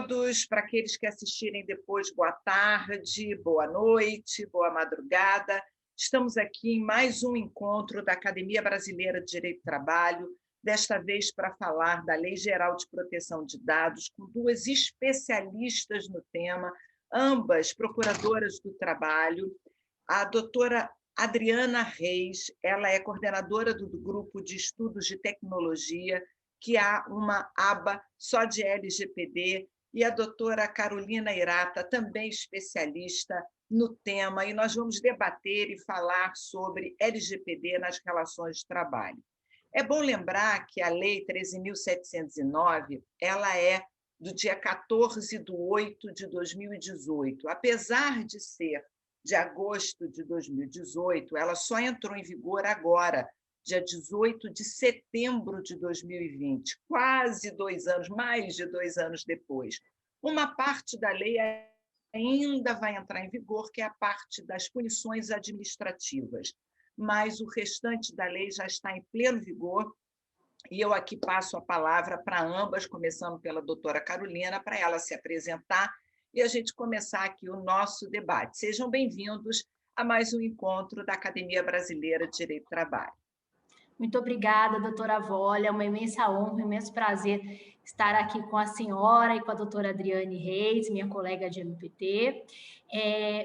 todos. Para aqueles que assistirem depois, boa tarde, boa noite, boa madrugada. Estamos aqui em mais um encontro da Academia Brasileira de Direito do Trabalho, desta vez para falar da Lei Geral de Proteção de Dados, com duas especialistas no tema, ambas procuradoras do trabalho. A doutora Adriana Reis, ela é coordenadora do Grupo de Estudos de Tecnologia, que há uma aba só de LGPD, e a doutora Carolina Irata, também especialista no tema, e nós vamos debater e falar sobre LGPD nas relações de trabalho. É bom lembrar que a Lei 13.709, ela é do dia 14/8 de 2018. Apesar de ser de agosto de 2018, ela só entrou em vigor agora, dia 18 de setembro de 2020, quase 2 anos, mais de 2 anos depois. Uma parte da lei ainda vai entrar em vigor, que é a parte das punições administrativas, mas o restante da lei já está em pleno vigor, e eu aqui passo a palavra para ambas, começando pela doutora Carolina, para ela se apresentar e a gente começar aqui o nosso debate. Sejam bem-vindos a mais um encontro da Academia Brasileira de Direito do Trabalho. Muito obrigada, doutora Volha, é uma imensa honra, um imenso prazer estar aqui com a senhora e com a doutora Adriane Reis, minha colega de MPT.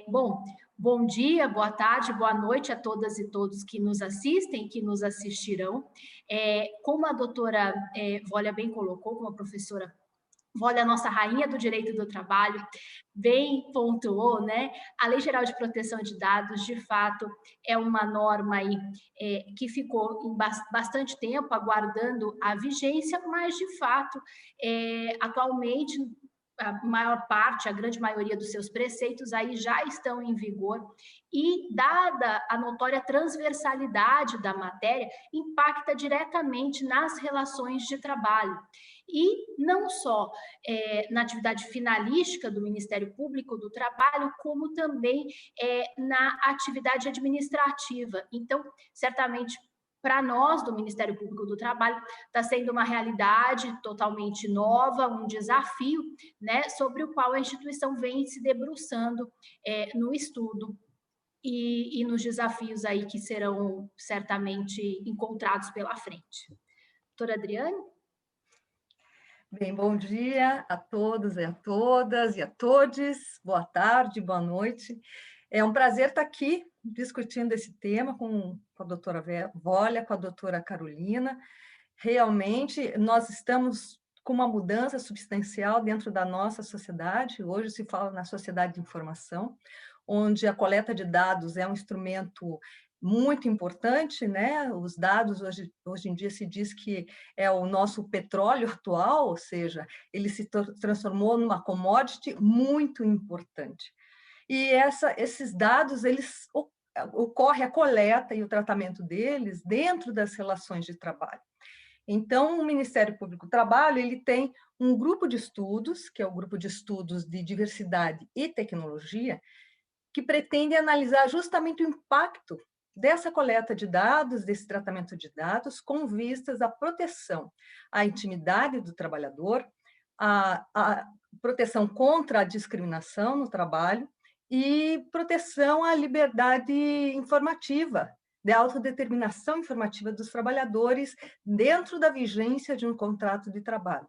Bom dia, boa tarde, boa noite a todas e todos que nos assistem e que nos assistirão. Como a doutora Volha bem colocou, como a professora Volha, a nossa rainha do direito do trabalho, bem pontuou, né? A Lei Geral de Proteção de Dados, de fato, é uma norma aí, que ficou em bastante tempo aguardando a vigência, mas, de fato, atualmente, a maior parte, a grande maioria dos seus preceitos aí já estão em vigor e, dada a notória transversalidade da matéria, impacta diretamente nas relações de trabalho. E não só na atividade finalística do Ministério Público do Trabalho, como também na atividade administrativa. Então, certamente, para nós, do Ministério Público do Trabalho, está sendo uma realidade totalmente nova, um desafio, né, sobre o qual a instituição vem se debruçando no estudo e nos desafios aí que serão certamente encontrados pela frente. Doutora Adriane? Bem, bom dia a todos e a todas e a todes, boa tarde, boa noite. É um prazer estar aqui discutindo esse tema com a doutora Volha, com a doutora Carolina. Realmente, nós estamos com uma mudança substancial dentro da nossa sociedade. Hoje se fala na sociedade de informação, onde a coleta de dados é um instrumento muito importante, né? Os dados, hoje em dia, se diz que é o nosso petróleo atual, ou seja, ele se transformou numa commodity muito importante. E esses dados, ocorre a coleta e o tratamento deles dentro das relações de trabalho. Então, o Ministério Público do Trabalho, ele tem um grupo de estudos, que é o Grupo de Estudos de Diversidade e Tecnologia, que pretende analisar justamente o impacto dessa coleta de dados, desse tratamento de dados, com vistas à proteção à intimidade do trabalhador, à proteção contra a discriminação no trabalho e proteção à liberdade informativa, de autodeterminação informativa dos trabalhadores dentro da vigência de um contrato de trabalho.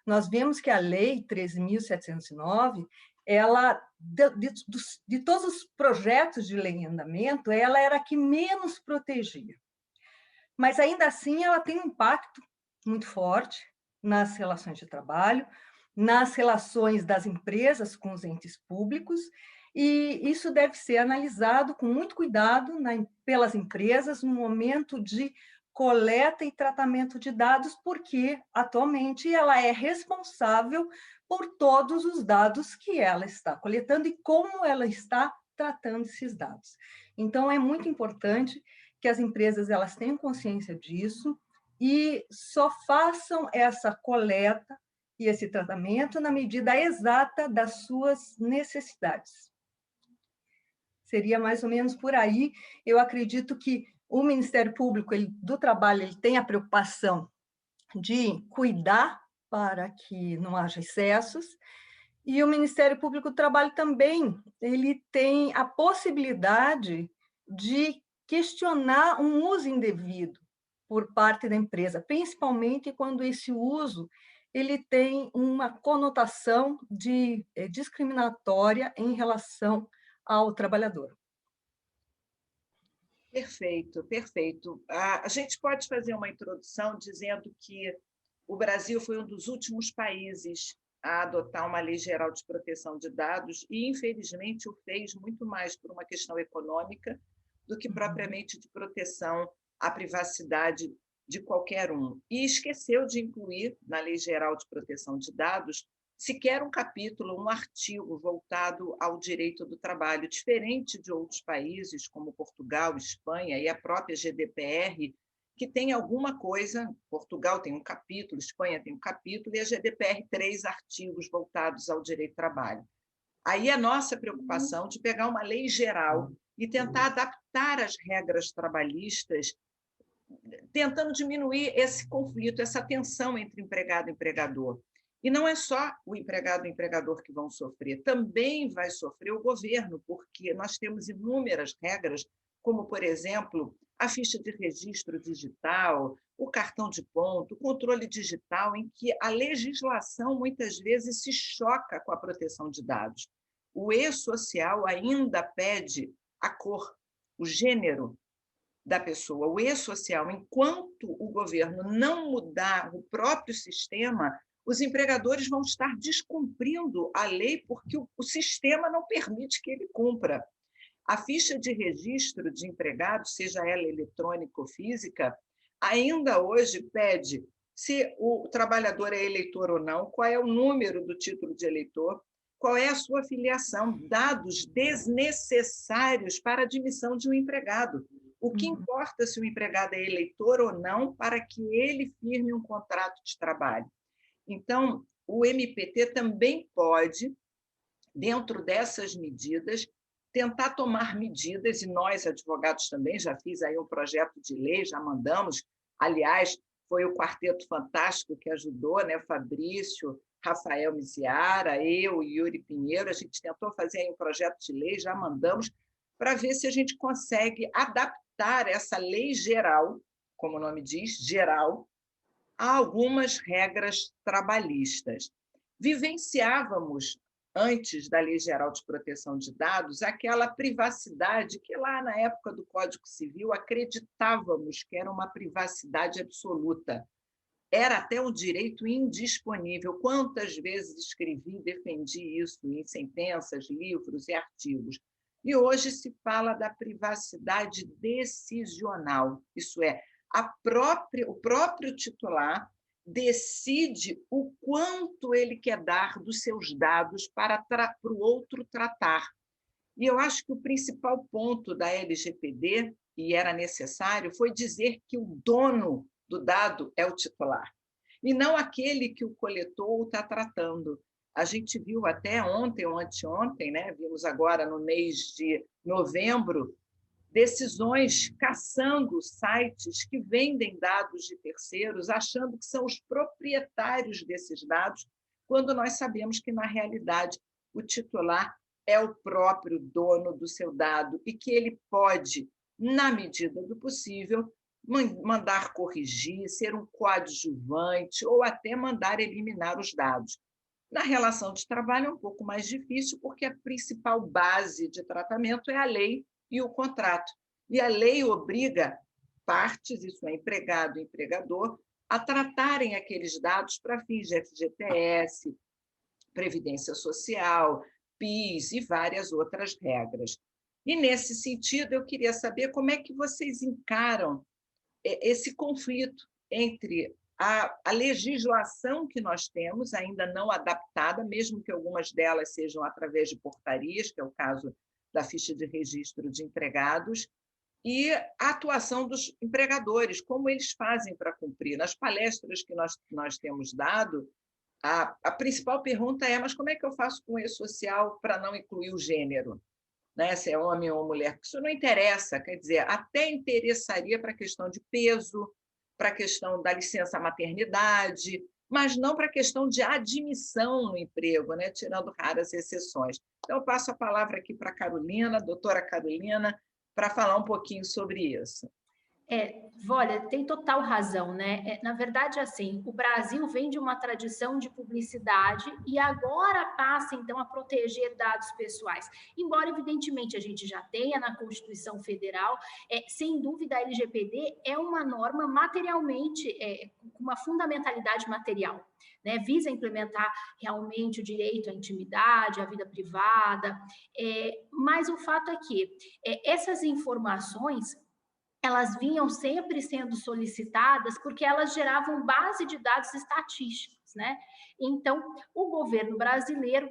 Nós vemos que a Lei 13.709, ela, de todos os projetos de lei em andamento, ela era a que menos protegia. Mas, ainda assim, ela tem um impacto muito forte nas relações de trabalho, nas relações das empresas com os entes públicos, e isso deve ser analisado com muito cuidado pelas empresas no momento de coleta e tratamento de dados, porque, atualmente, ela é responsável por todos os dados que ela está coletando e como ela está tratando esses dados. Então, é muito importante que as empresas elas tenham consciência disso e só façam essa coleta e esse tratamento na medida exata das suas necessidades. Seria mais ou menos por aí. Eu acredito que o Ministério Público do Trabalho ele tem a preocupação de cuidar para que não haja excessos, E o Ministério Público do Trabalho também, ele tem a possibilidade de questionar um uso indevido por parte da empresa, principalmente quando esse uso ele tem uma conotação de discriminatória em relação ao trabalhador. Perfeito, perfeito. A gente pode fazer uma introdução dizendo que o Brasil foi um dos últimos países a adotar uma lei geral de proteção de dados e, infelizmente, o fez muito mais por uma questão econômica do que propriamente de proteção à privacidade de qualquer um. E esqueceu de incluir na Lei Geral de Proteção de Dados sequer um capítulo, um artigo voltado ao direito do trabalho, diferente de outros países, como Portugal, Espanha e a própria GDPR, que tem alguma coisa. Portugal tem um capítulo, Espanha tem um capítulo, e a GDPR 3 artigos voltados ao direito do trabalho. Aí a nossa preocupação de pegar uma lei geral e tentar adaptar as regras trabalhistas, tentando diminuir esse conflito, essa tensão entre empregado e empregador. E não é só o empregado e o empregador que vão sofrer, também vai sofrer o governo, porque nós temos inúmeras regras, como, por exemplo, a ficha de registro digital, o cartão de ponto, o controle digital, em que a legislação muitas vezes se choca com a proteção de dados. O e-social ainda pede a cor, o gênero da pessoa. O e-social, enquanto o governo não mudar o próprio sistema, os empregadores vão estar descumprindo a lei porque o sistema não permite que ele cumpra. A ficha de registro de empregado, seja ela eletrônica ou física, ainda hoje pede se o trabalhador é eleitor ou não, qual é o número do título de eleitor, qual é a sua filiação, dados desnecessários para a admissão de um empregado. O que importa se o empregado é eleitor ou não para que ele firme um contrato de trabalho. Então, o MPT também pode, dentro dessas medidas, tentar tomar medidas, e nós, advogados, também já fiz aí um projeto de lei, já mandamos, aliás, foi o Quarteto Fantástico que ajudou, né? Fabrício, Rafael Miziara, eu e Yuri Pinheiro, a gente tentou fazer aí um projeto de lei, já mandamos, para ver se a gente consegue adaptar essa lei geral, como o nome diz, geral, a algumas regras trabalhistas. Vivenciávamos, antes da Lei Geral de Proteção de Dados, aquela privacidade que lá na época do Código Civil acreditávamos que era uma privacidade absoluta. Era até um direito indisponível. Quantas vezes escrevi e defendi isso em sentenças, livros e artigos. E hoje se fala da privacidade decisional, isso é, o próprio titular decide o quanto ele quer dar dos seus dados para o outro tratar. E eu acho que o principal ponto da LGPD, e era necessário, foi dizer que o dono do dado é o titular, e não aquele que o coletou está tratando. A gente viu até ontem ou anteontem, né? Vimos agora no mês de novembro, decisões caçando sites que vendem dados de terceiros, achando que são os proprietários desses dados, quando nós sabemos que, na realidade, o titular é o próprio dono do seu dado e que ele pode, na medida do possível, mandar corrigir, ser um coadjuvante ou até mandar eliminar os dados. Na relação de trabalho é um pouco mais difícil, porque a principal base de tratamento é a lei e o contrato. E a lei obriga partes, isso é, empregado e empregador, a tratarem aqueles dados para fins de FGTS, Previdência Social, PIS e várias outras regras. E, nesse sentido, eu queria saber como é que vocês encaram esse conflito entre a legislação que nós temos, ainda não adaptada, mesmo que algumas delas sejam através de portarias, que é o caso da ficha de registro de empregados, e a atuação dos empregadores, como eles fazem para cumprir. Nas palestras que nós temos dado, a principal pergunta é: mas como é que eu faço com o e-social para não incluir o gênero? Né? Se é homem ou mulher, isso não interessa, quer dizer, até interessaria para a questão de peso, para a questão da licença maternidade, mas não para a questão de admissão no emprego, né? Tirando raras exceções. Então, eu passo a palavra aqui para a Carolina, a doutora Carolina, para falar um pouquinho sobre isso. Olha, tem total razão, né? Na verdade, assim, o Brasil vem de uma tradição de publicidade e agora passa, então, a proteger dados pessoais. Embora, evidentemente, a gente já tenha na Constituição Federal, sem dúvida, a LGPD é uma norma materialmente, com uma fundamentalidade material, né? Visa implementar realmente o direito à intimidade, à vida privada, mas o fato é que essas informações elas vinham sempre sendo solicitadas porque elas geravam base de dados estatísticos, né? Então, o governo brasileiro,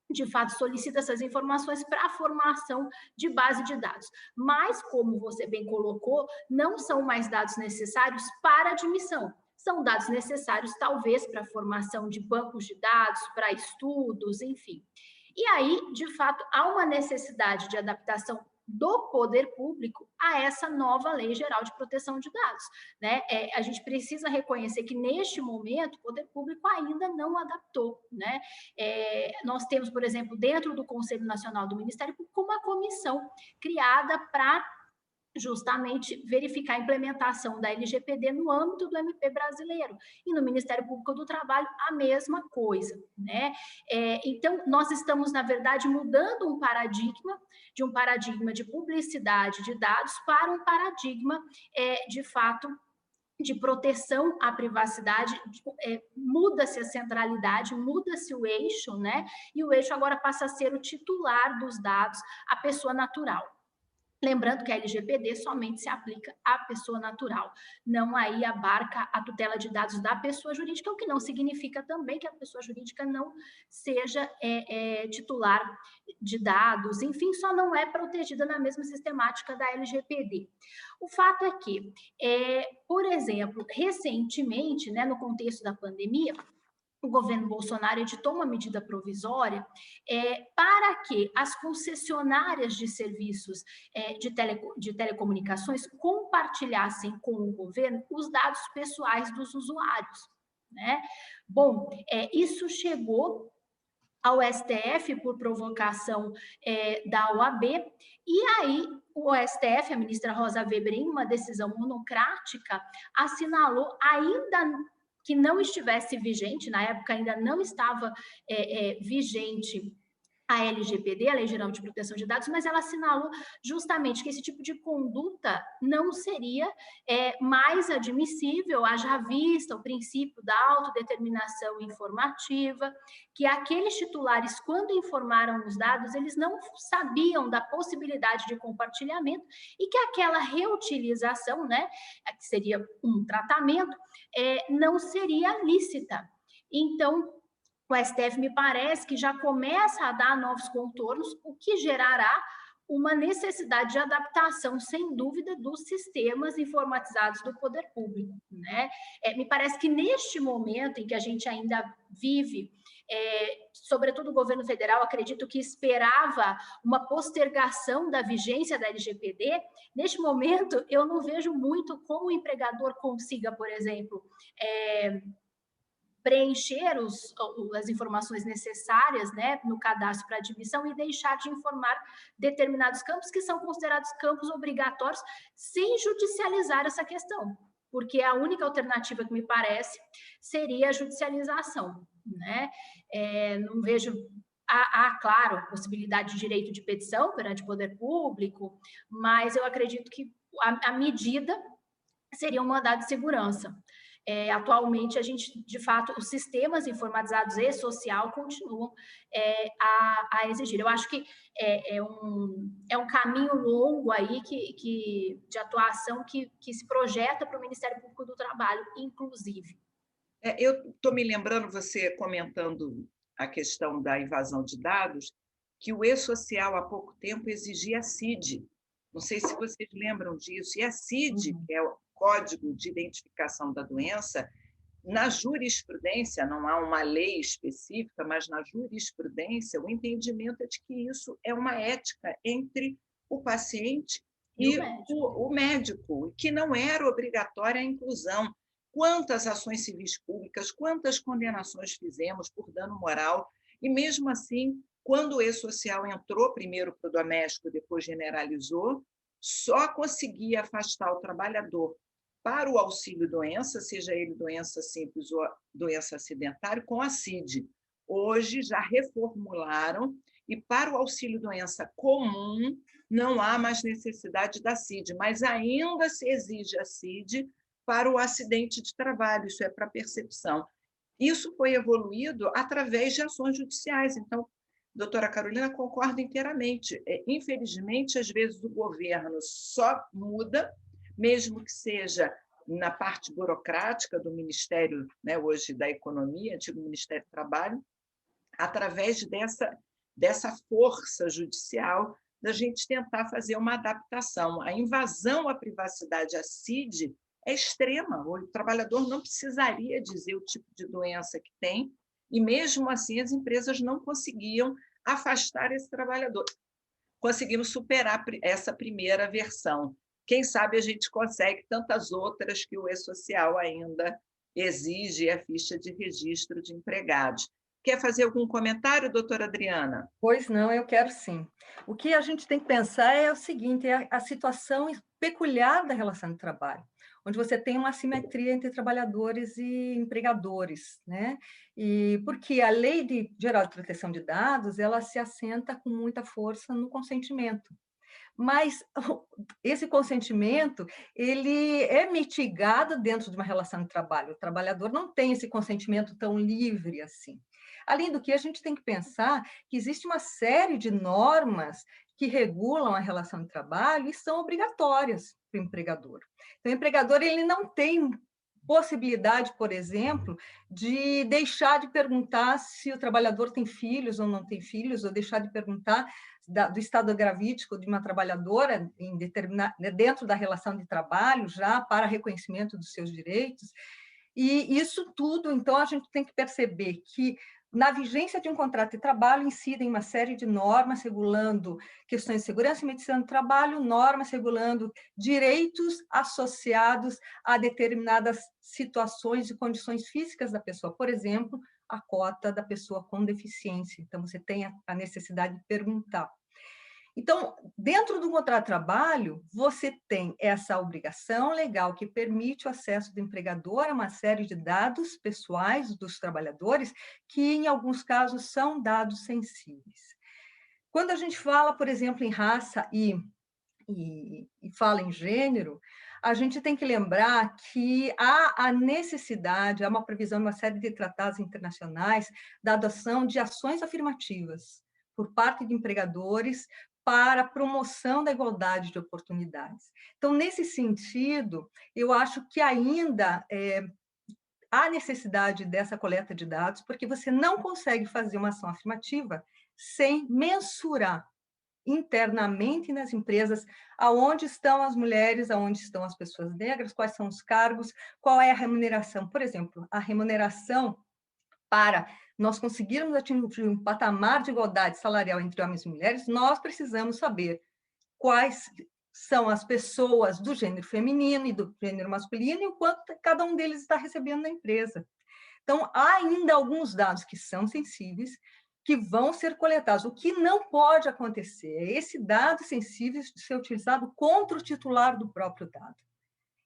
de fato, solicita essas informações para a formação de base de dados. Mas, como você bem colocou, não são mais dados necessários para admissão. São dados necessários, talvez, para a formação de bancos de dados, para estudos, enfim. E aí, de fato, há uma necessidade de adaptação do poder público a essa nova Lei Geral de Proteção de Dados, né? A gente precisa reconhecer que, neste momento, o poder público ainda não adaptou, né? Nós temos, por exemplo, dentro do Conselho Nacional do Ministério Público, uma comissão criada para justamente verificar a implementação da LGPD no âmbito do MP brasileiro. E no Ministério Público do Trabalho, a mesma coisa, né? Então, nós estamos, na verdade, mudando um paradigma, de um paradigma de publicidade de dados para um paradigma, de fato, de proteção à privacidade, muda-se a centralidade, muda-se o eixo, né? E o eixo agora passa a ser o titular dos dados, a pessoa natural. Lembrando que a LGPD somente se aplica à pessoa natural, não aí abarca a tutela de dados da pessoa jurídica, o que não significa também que a pessoa jurídica não seja titular de dados, enfim, só não é protegida na mesma sistemática da LGPD. O fato é que, por exemplo, recentemente, né, no contexto da pandemia, o governo Bolsonaro editou uma medida provisória para que as concessionárias de serviços de telecomunicações compartilhassem com o governo os dados pessoais dos usuários, né? Bom, isso chegou ao STF por provocação da OAB, e aí o STF, a ministra Rosa Weber, em uma decisão monocrática, assinalou, ainda que não estivesse vigente, na época ainda não estava vigente a LGPD, a Lei Geral de Proteção de Dados, mas ela assinalou justamente que esse tipo de conduta não seria mais admissível, haja vista o princípio da autodeterminação informativa, que aqueles titulares, quando informaram os dados, eles não sabiam da possibilidade de compartilhamento e que aquela reutilização, né, que seria um tratamento, não seria lícita. Então, o STF me parece que já começa a dar novos contornos, o que gerará uma necessidade de adaptação, sem dúvida, dos sistemas informatizados do poder público, né? Me parece que neste momento em que a gente ainda vive, sobretudo o governo federal, acredito que esperava uma postergação da vigência da LGPD, neste momento eu não vejo muito como o empregador consiga, por exemplo, preencher as informações necessárias, né, no cadastro para admissão e deixar de informar determinados campos que são considerados campos obrigatórios, sem judicializar essa questão, porque a única alternativa que me parece seria a judicialização, né? Não vejo, claro, possibilidade de direito de petição perante o poder público, mas eu acredito que a medida seria um mandado de segurança. Atualmente, a gente, de fato, os sistemas informatizados e social continuam a exigir. Eu acho que é um caminho longo aí de atuação que se projeta para o Ministério Público do Trabalho, inclusive. Eu estou me lembrando, você comentando a questão da invasão de dados, que o E-Social, há pouco tempo, exigia a CID. Não sei se vocês lembram disso. E a CID, que é o Código de Identificação da Doença, na jurisprudência, não há uma lei específica, mas na jurisprudência, o entendimento é de que isso é uma ética entre o paciente e o médico, que não era obrigatória a inclusão. quantas ações civis públicas, quantas condenações fizemos por dano moral, e mesmo assim, quando o E-Social entrou primeiro para o doméstico, depois generalizou, só conseguia afastar o trabalhador para o auxílio-doença, seja ele doença simples ou doença acidentária, com a CID. Hoje já reformularam e para o auxílio-doença comum não há mais necessidade da CID, mas ainda se exige a CID para o acidente de trabalho, isso é para percepção. Isso foi evoluído através de ações judiciais. Então, doutora Carolina, concordo inteiramente. Infelizmente, às vezes o governo só muda, mesmo que seja na parte burocrática do Ministério, né, hoje da Economia, antigo Ministério do Trabalho, através dessa força judicial da gente tentar fazer uma adaptação. A invasão à privacidade, a CID, é extrema. O trabalhador não precisaria dizer o tipo de doença que tem, e mesmo assim as empresas não conseguiam afastar esse trabalhador. Conseguimos superar essa primeira versão. Quem sabe a gente consegue tantas outras que o E-Social ainda exige, a ficha de registro de empregados. Quer fazer algum comentário, doutora Adriana? Pois não, eu quero sim. O que a gente tem que pensar é o seguinte, é a situação peculiar da relação de trabalho, onde você tem uma assimetria entre trabalhadores e empregadores, né? E porque a Lei Geral de Proteção de Dados, ela se assenta com muita força no consentimento. Mas esse consentimento, ele é mitigado dentro de uma relação de trabalho. O trabalhador não tem esse consentimento tão livre assim. Além do que, a gente tem que pensar que existe uma série de normas que regulam a relação de trabalho e são obrigatórias para o empregador. Então, o empregador ele não tem possibilidade, por exemplo, de deixar de perguntar se o trabalhador tem filhos ou não tem filhos, ou deixar de perguntar do estado gravídico de uma trabalhadora dentro da relação de trabalho, já para reconhecimento dos seus direitos. E isso tudo, então, a gente tem que perceber que na vigência de um contrato de trabalho incidem uma série de normas regulando questões de segurança e medicina do trabalho, normas regulando direitos associados a determinadas situações e condições físicas da pessoa. Por exemplo, a cota da pessoa com deficiência. Então, você tem a necessidade de perguntar. Então, dentro do contrato de trabalho, você tem essa obrigação legal que permite o acesso do empregador a uma série de dados pessoais dos trabalhadores, que, em alguns casos, são dados sensíveis. Quando a gente fala, por exemplo, em raça e fala em gênero, a gente tem que lembrar que há a necessidade, há uma previsão em uma série de tratados internacionais da adoção de ações afirmativas por parte de empregadores para a promoção da igualdade de oportunidades. Então, nesse sentido, eu acho que ainda há necessidade dessa coleta de dados, porque você não consegue fazer uma ação afirmativa sem mensurar internamente nas empresas aonde estão as mulheres, aonde estão as pessoas negras, quais são os cargos, qual é a remuneração. Por exemplo, a remuneração para nós conseguirmos atingir um patamar de igualdade salarial entre homens e mulheres, nós precisamos saber quais são as pessoas do gênero feminino e do gênero masculino e o quanto cada um deles está recebendo na empresa. Então, há ainda alguns dados que são sensíveis, que vão ser coletados. O que não pode acontecer é esse dado sensível ser utilizado contra o titular do próprio dado.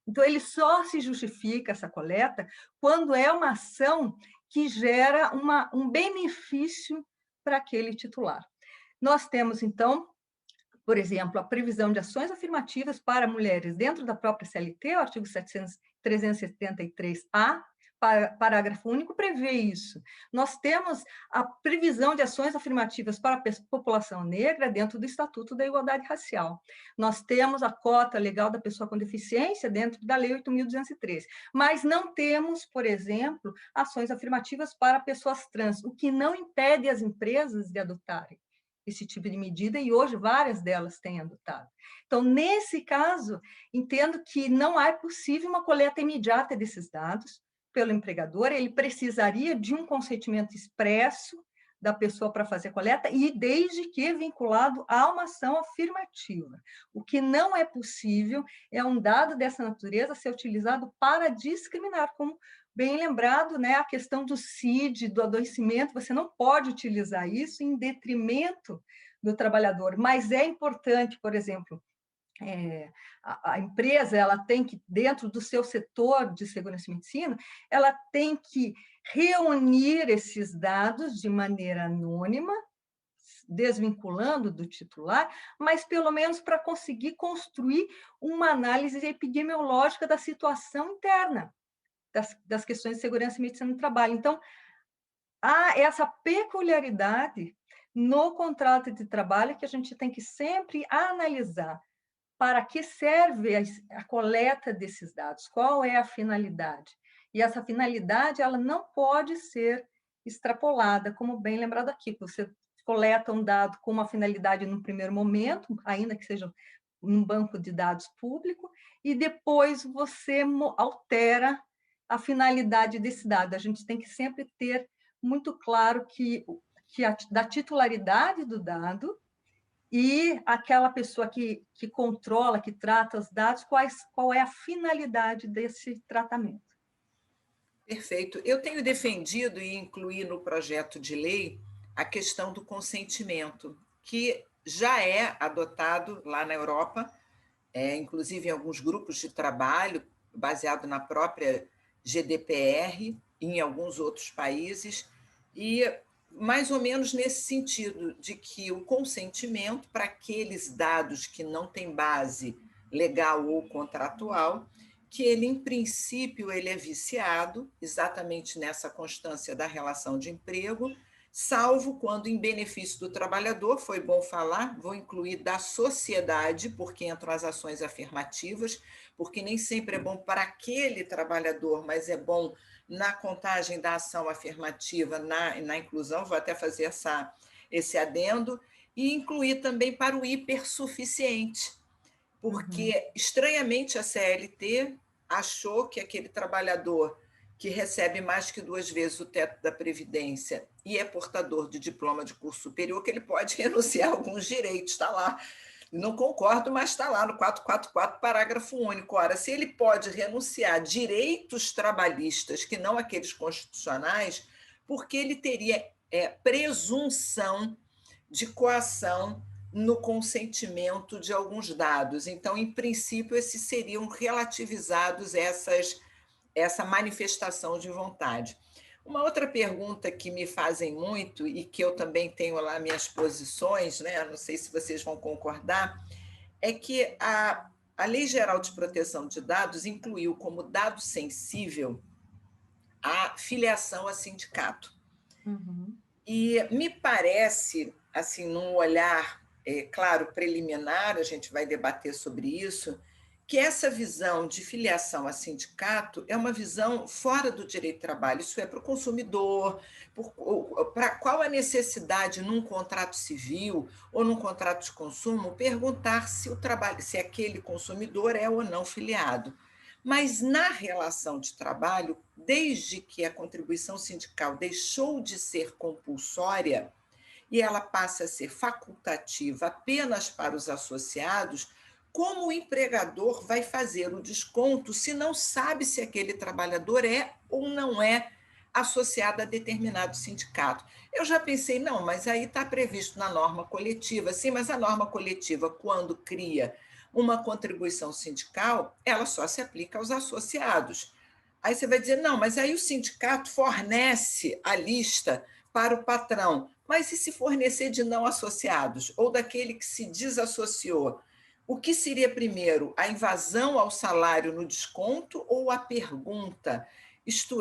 Então, ele só se justifica, essa coleta, quando é uma ação que gera um benefício para aquele titular. Nós temos, então, por exemplo, a previsão de ações afirmativas para mulheres dentro da própria CLT, o artigo 373-A, parágrafo único, prevê isso. Nós temos a previsão de ações afirmativas para a população negra dentro do Estatuto da Igualdade Racial. Nós temos a cota legal da pessoa com deficiência dentro da Lei 8.203. Mas não temos, por exemplo, ações afirmativas para pessoas trans, o que não impede as empresas de adotarem esse tipo de medida, e hoje várias delas têm adotado. Então, nesse caso, entendo que não é possível uma coleta imediata desses dados pelo empregador, ele precisaria de um consentimento expresso da pessoa para fazer coleta, e desde que vinculado a uma ação afirmativa. O que não é possível é um dado dessa natureza ser utilizado para discriminar, como bem lembrado, né, a questão do CID, do adoecimento, você não pode utilizar isso em detrimento do trabalhador, mas é importante, por exemplo, a empresa ela tem que, dentro do seu setor de segurança e medicina, ela tem que reunir esses dados de maneira anônima, desvinculando do titular, mas pelo menos para conseguir construir uma análise epidemiológica da situação interna das questões de segurança e medicina do trabalho. Então, há essa peculiaridade no contrato de trabalho que a gente tem que sempre analisar. Para que serve a coleta desses dados? Qual é a finalidade? E essa finalidade ela não pode ser extrapolada, como bem lembrado aqui. Você coleta um dado com uma finalidade no primeiro momento, ainda que seja num banco de dados público, e depois você altera a finalidade desse dado. A gente tem que sempre ter muito claro que da titularidade do dado e aquela pessoa que controla, que trata os dados, qual é a finalidade desse tratamento. Perfeito. Eu tenho defendido e incluí no projeto de lei a questão do consentimento, que já é adotado lá na Europa, inclusive em alguns grupos de trabalho, baseado na própria GDPR, e em alguns outros países, e mais ou menos nesse sentido, de que o consentimento para aqueles dados que não têm base legal ou contratual, que ele, em princípio, ele é viciado exatamente nessa constância da relação de emprego, salvo quando em benefício do trabalhador, foi bom falar, vou incluir da sociedade, porque entram as ações afirmativas, porque nem sempre é bom para aquele trabalhador, mas é bom na contagem da ação afirmativa, na inclusão, vou até fazer esse adendo, e incluir também para o hipersuficiente, porque, estranhamente, a CLT achou que aquele trabalhador que recebe mais que 2 vezes o teto da Previdência e é portador de diploma de curso superior, que ele pode renunciar a alguns direitos, está lá. Não concordo, mas está lá no 444, parágrafo único. Ora, se ele pode renunciar a direitos trabalhistas, que não aqueles constitucionais, porque ele teria presunção de coação no consentimento de alguns dados. Então, em princípio, esses seriam relativizados essa manifestação de vontade. Uma outra pergunta que me fazem muito e que eu também tenho lá minhas posições, né? Não sei se vocês vão concordar, é que a Lei Geral de Proteção de Dados incluiu como dado sensível a filiação a sindicato. Uhum. E me parece, assim, num olhar, claro, preliminar, a gente vai debater sobre isso, que essa visão de filiação a sindicato é uma visão fora do direito do trabalho, isso é para o consumidor, para qual a necessidade num contrato civil ou num contrato de consumo perguntar se aquele consumidor é ou não filiado. Mas na relação de trabalho, desde que a contribuição sindical deixou de ser compulsória e ela passa a ser facultativa apenas para os associados, como o empregador vai fazer o desconto se não sabe se aquele trabalhador é ou não é associado a determinado sindicato? Eu já pensei, não, mas aí está previsto na norma coletiva. Sim, mas a norma coletiva, quando cria uma contribuição sindical, ela só se aplica aos associados. Aí você vai dizer, não, mas aí o sindicato fornece a lista para o patrão. Mas e se fornecer de não associados ou daquele que se desassociou? O que seria primeiro, a invasão ao salário no desconto ou a pergunta? Isto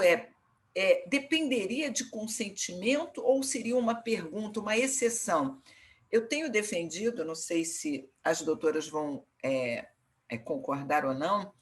dependeria de consentimento ou seria uma pergunta, uma exceção? Eu tenho defendido, não sei se as doutoras vão concordar ou não,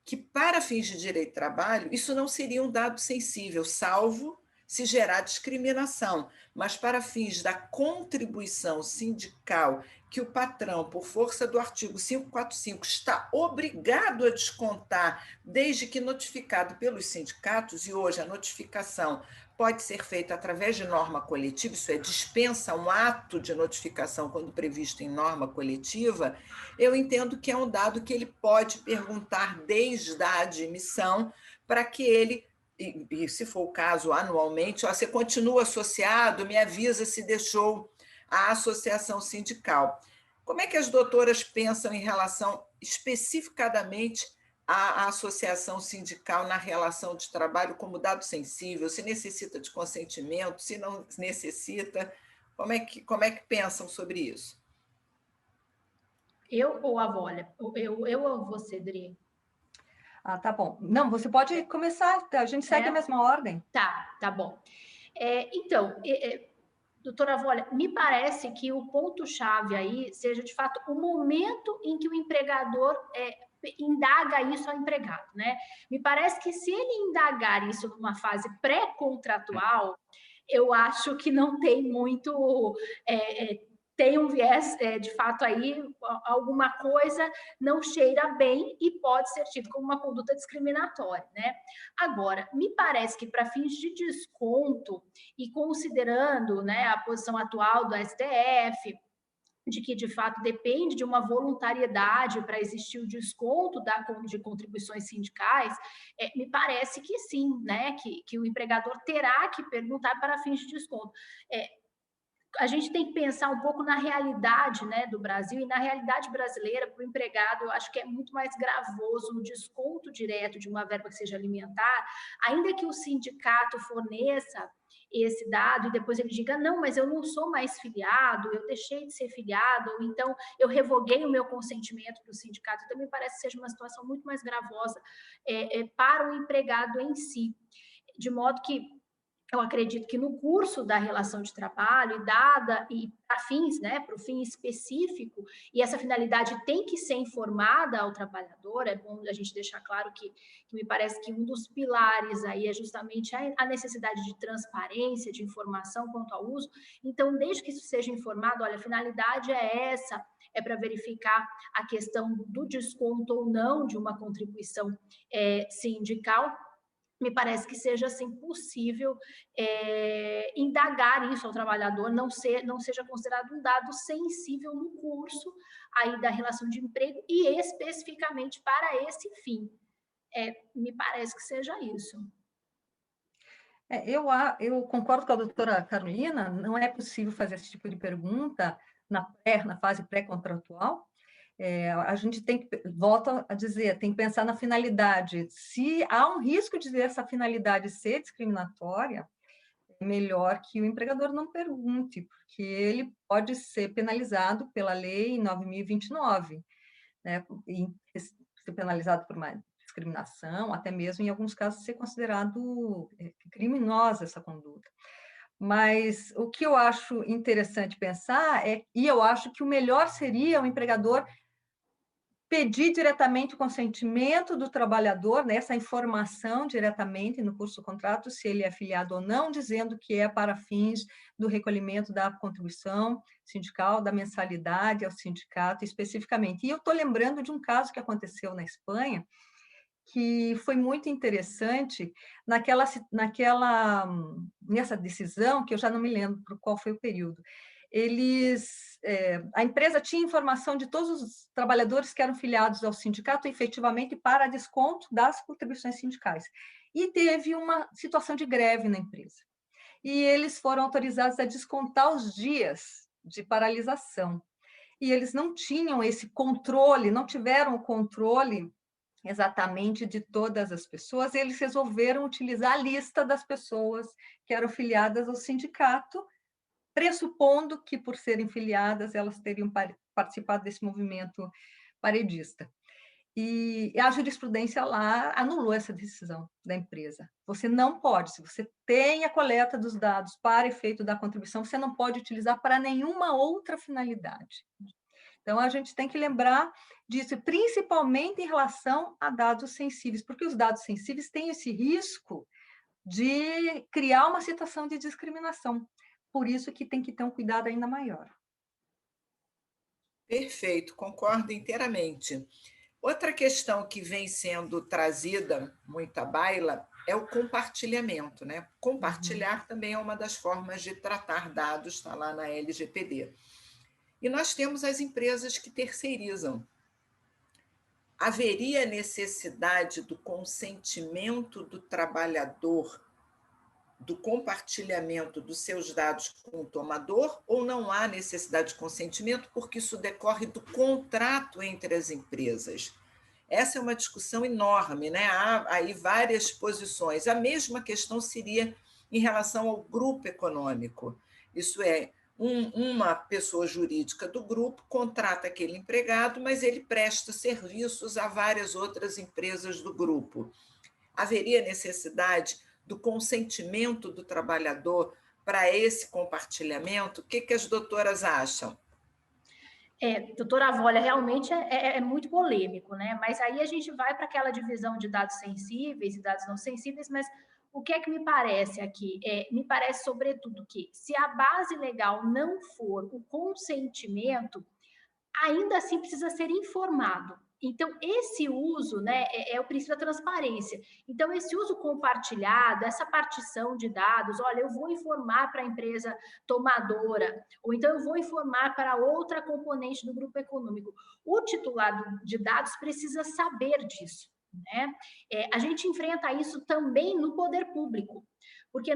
que para fins de direito do trabalho, isso não seria um dado sensível, salvo se gerar discriminação, mas para fins da contribuição sindical que o patrão, por força do artigo 545, está obrigado a descontar, desde que notificado pelos sindicatos, e hoje a notificação pode ser feita através de norma coletiva, isso é, dispensa um ato de notificação quando previsto em norma coletiva, eu entendo que é um dado que ele pode perguntar desde a admissão para que ele, e se for o caso, anualmente, ó, você continua associado, me avisa se deixou a associação sindical. Como é que as doutoras pensam em relação especificadamente à associação sindical na relação de trabalho como dado sensível? Se necessita de consentimento, se não necessita, como é que pensam sobre isso? Eu ou a Vólia? Eu ou você, Dri? Ah, tá bom. Não, você pode começar, a gente segue a mesma ordem. Tá bom. Então, doutora Vólia, me parece que o ponto-chave aí seja, de fato, o momento em que o empregador indaga isso ao empregado, né? Me parece que se ele indagar isso numa fase pré-contratual, eu acho que não tem muito... tem um viés, de fato, aí, alguma coisa não cheira bem e pode ser tido como uma conduta discriminatória, né? Agora, me parece que para fins de desconto e considerando, né, a posição atual do STF, de que, de fato, depende de uma voluntariedade para existir o desconto de contribuições sindicais, me parece que sim, né, que o empregador terá que perguntar para fins de desconto. A gente tem que pensar um pouco na realidade, né, do Brasil, e na realidade brasileira, para o empregado, eu acho que é muito mais gravoso o desconto direto de uma verba que seja alimentar, ainda que o sindicato forneça esse dado e depois ele diga, não, mas eu não sou mais filiado, eu deixei de ser filiado, ou então eu revoguei o meu consentimento para o sindicato. Então, me parece que seja uma situação muito mais gravosa para o empregado em si. De modo que eu acredito que no curso da relação de trabalho, e para fins, né, para o fim específico, e essa finalidade tem que ser informada ao trabalhador, é bom a gente deixar claro que me parece que um dos pilares aí é justamente a necessidade de transparência, de informação quanto ao uso. Então, desde que isso seja informado, olha, a finalidade é essa, é para verificar a questão do desconto ou não de uma contribuição sindical. Me parece que seja assim possível indagar isso ao trabalhador, não seja considerado um dado sensível no curso aí da relação de emprego e especificamente para esse fim. Me parece que seja isso. Eu concordo com a doutora Carolina, não é possível fazer esse tipo de pergunta na fase pré-contratual. A gente volta a dizer, tem que pensar na finalidade. Se há um risco de essa finalidade ser discriminatória, é melhor que o empregador não pergunte, porque ele pode ser penalizado pela lei 9.029, né? E ser penalizado por uma discriminação, até mesmo, em alguns casos, ser considerado criminosa essa conduta. Mas o que eu acho interessante pensar e eu acho que o melhor seria o empregador pedir diretamente o consentimento do trabalhador, né, essa informação diretamente no curso do contrato, se ele é afiliado ou não, dizendo que é para fins do recolhimento da contribuição sindical, da mensalidade ao sindicato especificamente. E eu estou lembrando de um caso que aconteceu na Espanha, que foi muito interessante nessa decisão, que eu já não me lembro qual foi o período. A empresa tinha informação de todos os trabalhadores que eram filiados ao sindicato, efetivamente, para desconto das contribuições sindicais. E teve uma situação de greve na empresa. E eles foram autorizados a descontar os dias de paralisação. E eles não tinham esse controle, não tiveram o controle exatamente de todas as pessoas, e eles resolveram utilizar a lista das pessoas que eram filiadas ao sindicato, pressupondo que, por serem filiadas, elas teriam participado desse movimento paredista. E a jurisprudência lá anulou essa decisão da empresa. Você não pode, se você tem a coleta dos dados para efeito da contribuição, você não pode utilizar para nenhuma outra finalidade. Então, a gente tem que lembrar disso, principalmente em relação a dados sensíveis, porque os dados sensíveis têm esse risco de criar uma situação de discriminação. Por isso que tem que ter um cuidado ainda maior. Perfeito, concordo inteiramente. Outra questão que vem sendo trazida muito à baila é o compartilhamento, né? Compartilhar também é uma das formas de tratar dados, está lá na LGPD. E nós temos as empresas que terceirizam. Haveria necessidade do consentimento do trabalhador, do compartilhamento dos seus dados com o tomador, ou não há necessidade de consentimento, porque isso decorre do contrato entre as empresas? Essa é uma discussão enorme, né? Há aí várias posições. A mesma questão seria em relação ao grupo econômico. Isso é, uma pessoa jurídica do grupo contrata aquele empregado, mas ele presta serviços a várias outras empresas do grupo. Haveria necessidade do consentimento do trabalhador para esse compartilhamento? O que as doutoras acham? Doutora Volha, realmente é muito polêmico, né? Mas aí a gente vai para aquela divisão de dados sensíveis e dados não sensíveis, mas o que é que me parece aqui? Me parece, sobretudo, que se a base legal não for o consentimento, ainda assim precisa ser informado. Então, esse uso, né, é o princípio da transparência. Então, esse uso compartilhado, essa partição de dados, olha, eu vou informar para a empresa tomadora, ou então eu vou informar para outra componente do grupo econômico. O titular de dados precisa saber disso, né? A gente enfrenta isso também no poder público. Porque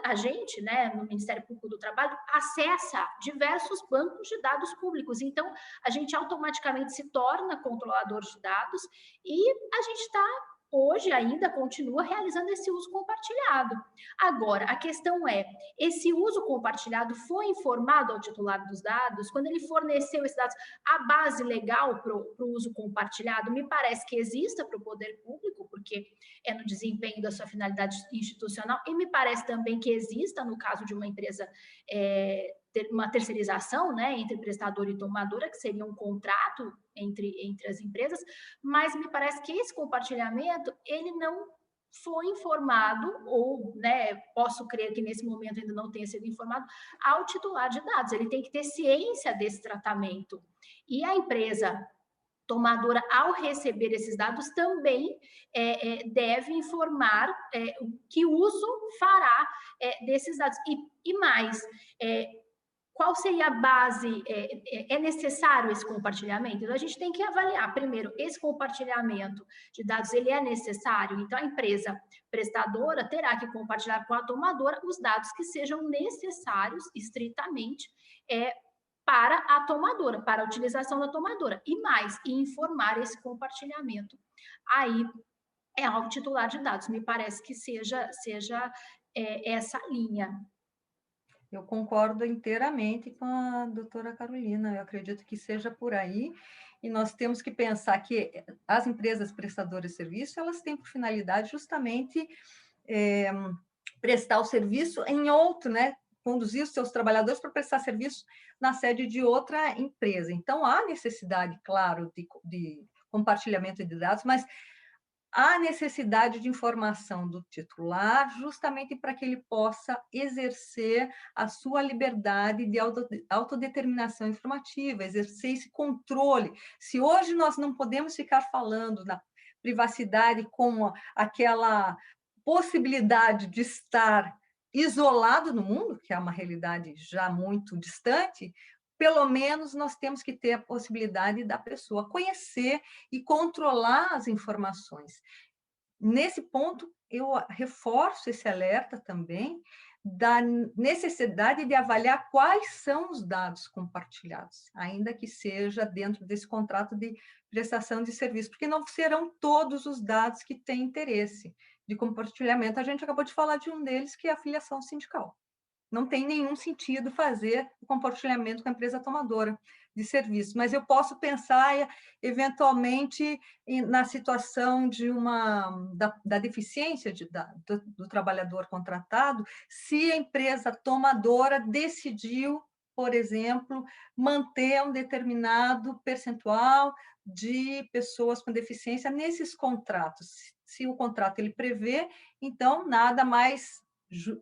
a gente, né, no Ministério Público do Trabalho, acessa diversos bancos de dados públicos. Então, a gente automaticamente se torna controlador de dados e a gente está, hoje ainda, continua realizando esse uso compartilhado. Agora, a questão é, esse uso compartilhado foi informado ao titular dos dados? Quando ele forneceu esses dados, a base legal para o uso compartilhado, me parece que exista para o poder público, porque é no desempenho da sua finalidade institucional, e me parece também que exista, no caso de uma empresa, uma terceirização, né, entre prestador e tomadora, que seria um contrato entre as empresas, mas me parece que esse compartilhamento, ele não foi informado, ou, né, posso crer que nesse momento ainda não tenha sido informado, ao titular de dados. Ele tem que ter ciência desse tratamento. E a empresa tomadora, ao receber esses dados, também deve informar que uso fará desses dados. E mais, qual seria a base? É necessário esse compartilhamento? Então, a gente tem que avaliar, primeiro, esse compartilhamento de dados, ele é necessário? Então, a empresa prestadora terá que compartilhar com a tomadora os dados que sejam necessários, estritamente, para a tomadora, para a utilização da tomadora. E mais, informar esse compartilhamento aí ao titular de dados. Me parece que seja essa linha. Eu concordo inteiramente com a doutora Carolina, eu acredito que seja por aí, e nós temos que pensar que as empresas prestadoras de serviço, elas têm por finalidade justamente prestar o serviço em outro, né? Conduzir os seus trabalhadores para prestar serviço na sede de outra empresa. Então, há necessidade, claro, de compartilhamento de dados, mas há necessidade de informação do titular, justamente para que ele possa exercer a sua liberdade de autodeterminação informativa, exercer esse controle. Se hoje nós não podemos ficar falando na privacidade como aquela possibilidade de estar isolado no mundo, que é uma realidade já muito distante, pelo menos nós temos que ter a possibilidade da pessoa conhecer e controlar as informações. Nesse ponto, eu reforço esse alerta também da necessidade de avaliar quais são os dados compartilhados, ainda que seja dentro desse contrato de prestação de serviço, porque não serão todos os dados que têm interesse de compartilhamento. A gente acabou de falar de um deles, que é a filiação sindical. Não tem nenhum sentido fazer o compartilhamento com a empresa tomadora de serviço, mas eu posso pensar, eventualmente, na situação de da deficiência do trabalhador contratado, se a empresa tomadora decidiu, por exemplo, manter um determinado percentual de pessoas com deficiência nesses contratos. se o contrato ele prevê, então nada mais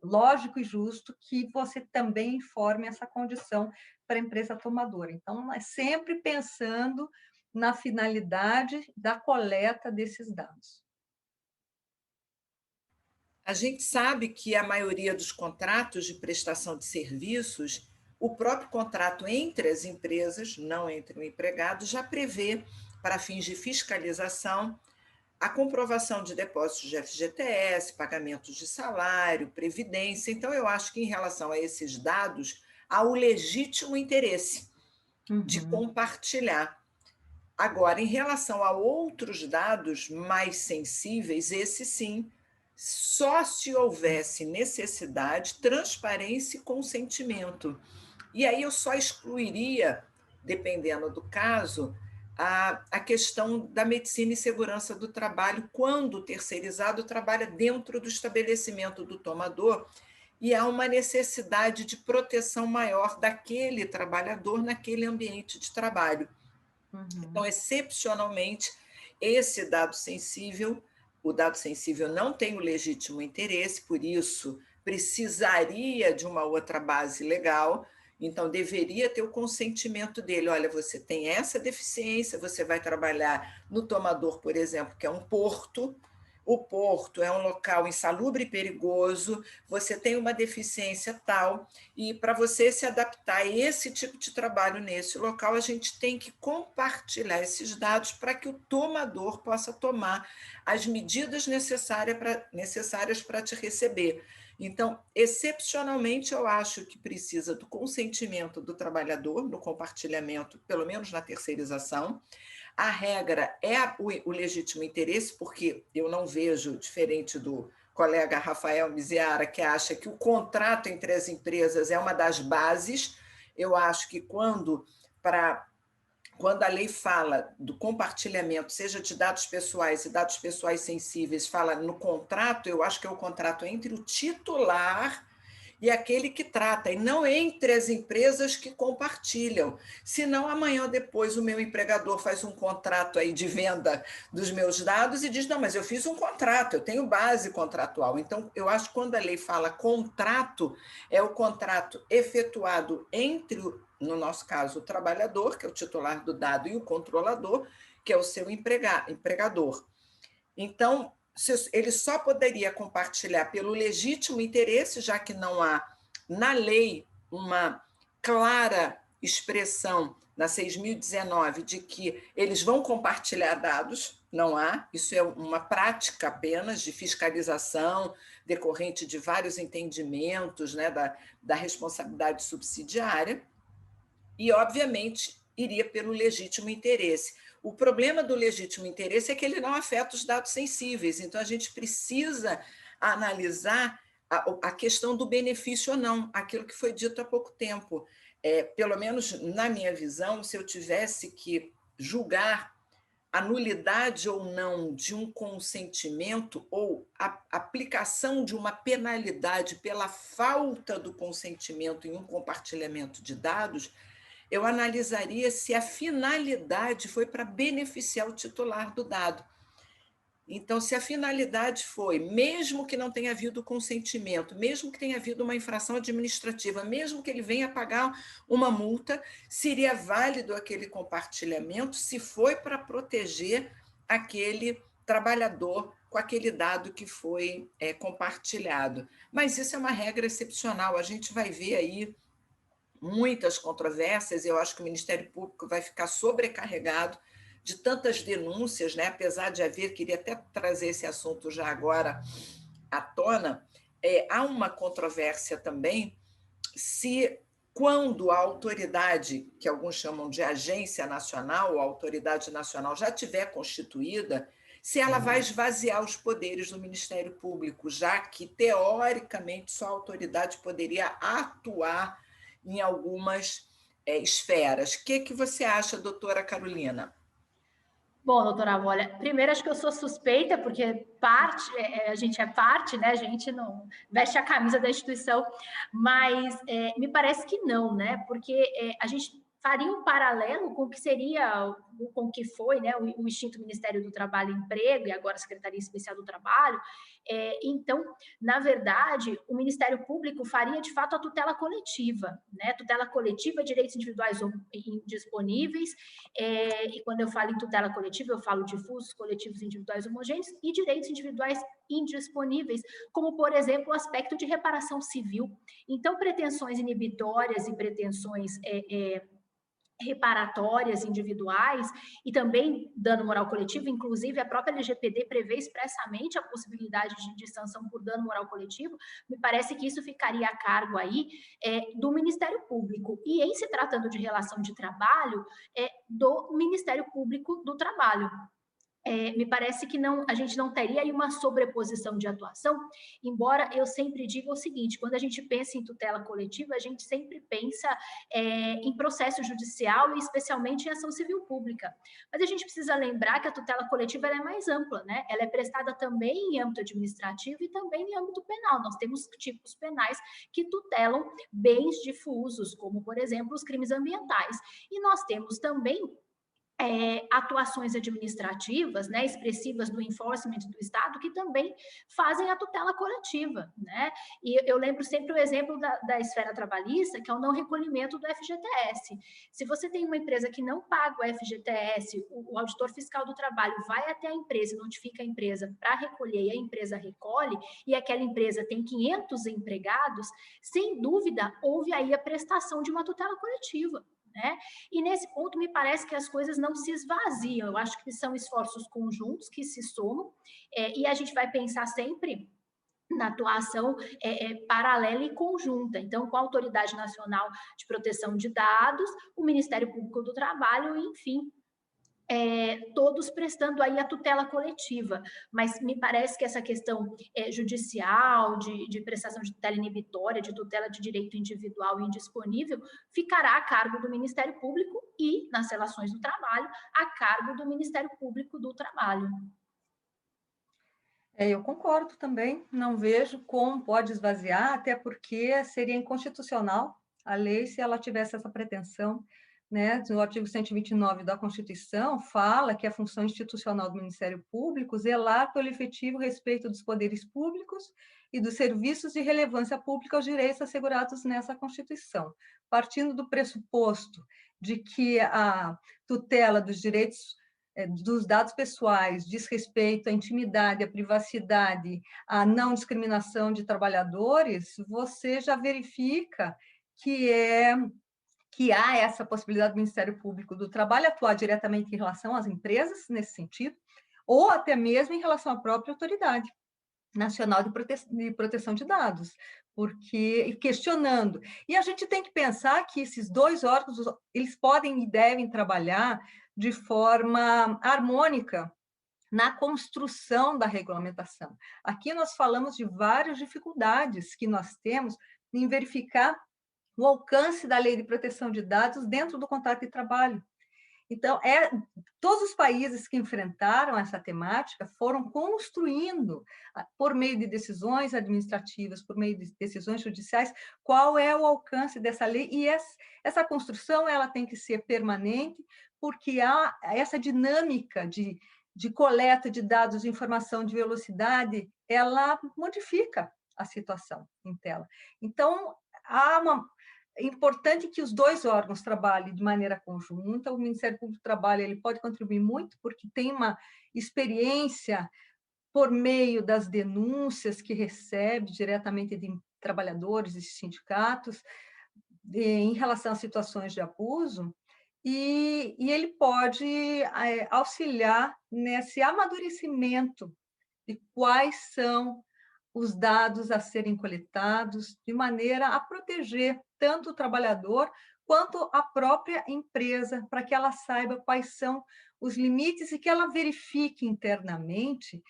lógico e justo que você também informe essa condição para a empresa tomadora. Então, é sempre pensando na finalidade da coleta desses dados. A gente sabe que a maioria dos contratos de prestação de serviços, o próprio contrato entre as empresas, não entre o empregado, já prevê, para fins de fiscalização, a comprovação de depósitos de FGTS, pagamentos de salário, previdência. Então, eu acho que, em relação a esses dados, há o legítimo interesse de compartilhar. Agora, em relação a outros dados mais sensíveis, esse sim, só se houvesse necessidade, transparência e consentimento. E aí eu só excluiria, dependendo do caso, a questão da medicina e segurança do trabalho, quando o terceirizado trabalha dentro do estabelecimento do tomador e há uma necessidade de proteção maior daquele trabalhador naquele ambiente de trabalho. Então, excepcionalmente, esse dado sensível, o dado sensível não tem o legítimo interesse, por isso precisaria de uma outra base legal, então deveria ter o consentimento dele. Olha, você tem essa deficiência, você vai trabalhar no tomador, por exemplo, que é um porto. O porto é um local insalubre e perigoso, você tem uma deficiência tal, e para você se adaptar a esse tipo de trabalho nesse local, a gente tem que compartilhar esses dados para que o tomador possa tomar as medidas necessárias para te receber. Então, excepcionalmente, eu acho que precisa do consentimento do trabalhador no compartilhamento, pelo menos na terceirização. A regra é o legítimo interesse, porque eu não vejo, diferente do colega Rafael Miziara, que acha que o contrato entre as empresas é uma das bases. Eu acho que quando a lei fala do compartilhamento, seja de dados pessoais e dados pessoais sensíveis, fala no contrato, eu acho que é o contrato entre o titular e aquele que trata, e não entre as empresas que compartilham. Senão, amanhã ou depois, o meu empregador faz um contrato aí de venda dos meus dados e diz, não, mas eu fiz um contrato, eu tenho base contratual. Então, eu acho que quando a lei fala contrato, é o contrato efetuado entre, no nosso caso, o trabalhador, que é o titular do dado, e o controlador, que é o seu empregador. Então, ele só poderia compartilhar pelo legítimo interesse, já que não há na lei uma clara expressão na 6.019 de que eles vão compartilhar dados, não há, isso é uma prática apenas de fiscalização decorrente de vários entendimentos, né, da responsabilidade subsidiária, e, obviamente, iria pelo legítimo interesse. O problema do legítimo interesse é que ele não afeta os dados sensíveis, então a gente precisa analisar a questão do benefício ou não, aquilo que foi dito há pouco tempo. Pelo menos na minha visão, se eu tivesse que julgar a nulidade ou não de um consentimento ou a aplicação de uma penalidade pela falta do consentimento em um compartilhamento de dados, eu analisaria se a finalidade foi para beneficiar o titular do dado. Então, se a finalidade foi, mesmo que não tenha havido consentimento, mesmo que tenha havido uma infração administrativa, mesmo que ele venha pagar uma multa, seria válido aquele compartilhamento se foi para proteger aquele trabalhador com aquele dado que foi compartilhado. Mas isso é uma regra excepcional, a gente vai ver aí muitas controvérsias, eu acho que o Ministério Público vai ficar sobrecarregado de tantas denúncias, né? Apesar de haver, queria até trazer esse assunto já agora à tona, há uma controvérsia também se, quando a autoridade, que alguns chamam de agência nacional, ou autoridade nacional, já tiver constituída, se ela vai esvaziar os poderes do Ministério Público, já que, teoricamente, só a autoridade poderia atuar em algumas esferas. O que você acha, doutora Carolina? Bom, doutora Volha, primeiro acho que eu sou suspeita, porque a gente é parte, né? A gente não veste a camisa da instituição, mas me parece que não, né? Porque a gente faria um paralelo com o que seria, com o que foi, né, o extinto Ministério do Trabalho e Emprego, e agora a Secretaria Especial do Trabalho. Então, na verdade, o Ministério Público faria, de fato, a tutela coletiva, né? Tutela coletiva, direitos individuais indisponíveis, e quando eu falo em tutela coletiva, eu falo difusos, coletivos, individuais homogêneos, e direitos individuais indisponíveis, como, por exemplo, o aspecto de reparação civil. Então, pretensões inibitórias e pretensões reparatórias individuais e também dano moral coletivo, inclusive a própria LGPD prevê expressamente a possibilidade de sanção por dano moral coletivo. Me parece que isso ficaria a cargo aí do Ministério Público, e em se tratando de relação de trabalho, do Ministério Público do Trabalho. Me parece que a gente não teria aí uma sobreposição de atuação, embora eu sempre diga o seguinte: quando a gente pensa em tutela coletiva, a gente sempre pensa em processo judicial e especialmente em ação civil pública. Mas a gente precisa lembrar que a tutela coletiva ela é mais ampla, né? Ela é prestada também em âmbito administrativo e também em âmbito penal. Nós temos tipos penais que tutelam bens difusos, como, por exemplo, os crimes ambientais. E nós temos também atuações administrativas, né, expressivas do enforcement do Estado, que também fazem a tutela coletiva, né? E eu lembro sempre o exemplo da esfera trabalhista, que é o não recolhimento do FGTS. Se você tem uma empresa que não paga o FGTS, o auditor fiscal do trabalho vai até a empresa e notifica a empresa para recolher, e a empresa recolhe, e aquela empresa tem 500 empregados, sem dúvida, houve aí a prestação de uma tutela coletiva. Né? E nesse ponto me parece que as coisas não se esvaziam, eu acho que são esforços conjuntos que se somam, e a gente vai pensar sempre na atuação paralela e conjunta. Então, com a Autoridade Nacional de Proteção de Dados, o Ministério Público do Trabalho, enfim, todos prestando aí a tutela coletiva, mas me parece que essa questão judicial, de prestação de tutela inibitória, de tutela de direito individual e indisponível, ficará a cargo do Ministério Público e, nas relações do trabalho, a cargo do Ministério Público do Trabalho. Eu concordo também, não vejo como pode esvaziar, até porque seria inconstitucional a lei se ela tivesse essa pretensão, né? No artigo 129 da Constituição, fala que a função institucional do Ministério Público zelar pelo efetivo respeito dos poderes públicos e dos serviços de relevância pública aos direitos assegurados nessa Constituição. Partindo do pressuposto de que a tutela dos direitos dos dados pessoais diz respeito à intimidade, à privacidade, à não discriminação de trabalhadores, você já verifica que há essa possibilidade do Ministério Público do Trabalho atuar diretamente em relação às empresas, nesse sentido, ou até mesmo em relação à própria Autoridade Nacional de Proteção de Dados, porque questionando. E a gente tem que pensar que esses dois órgãos, eles podem e devem trabalhar de forma harmônica na construção da regulamentação. Aqui nós falamos de várias dificuldades que nós temos em verificar o alcance da Lei de Proteção de Dados dentro do contrato de trabalho. Então, todos os países que enfrentaram essa temática foram construindo, por meio de decisões administrativas, por meio de decisões judiciais, qual é o alcance dessa lei, e essa construção ela tem que ser permanente, porque há essa dinâmica de coleta de dados, de informação, de velocidade, ela modifica a situação em tela. Então, é importante que os dois órgãos trabalhem de maneira conjunta. O Ministério Público do Trabalho ele pode contribuir muito, porque tem uma experiência por meio das denúncias que recebe diretamente de trabalhadores e sindicatos em relação a situações de abuso, e ele pode auxiliar nesse amadurecimento de quais são os dados a serem coletados, de maneira a proteger tanto o trabalhador quanto a própria empresa, para que ela saiba quais são os limites e que ela verifique internamente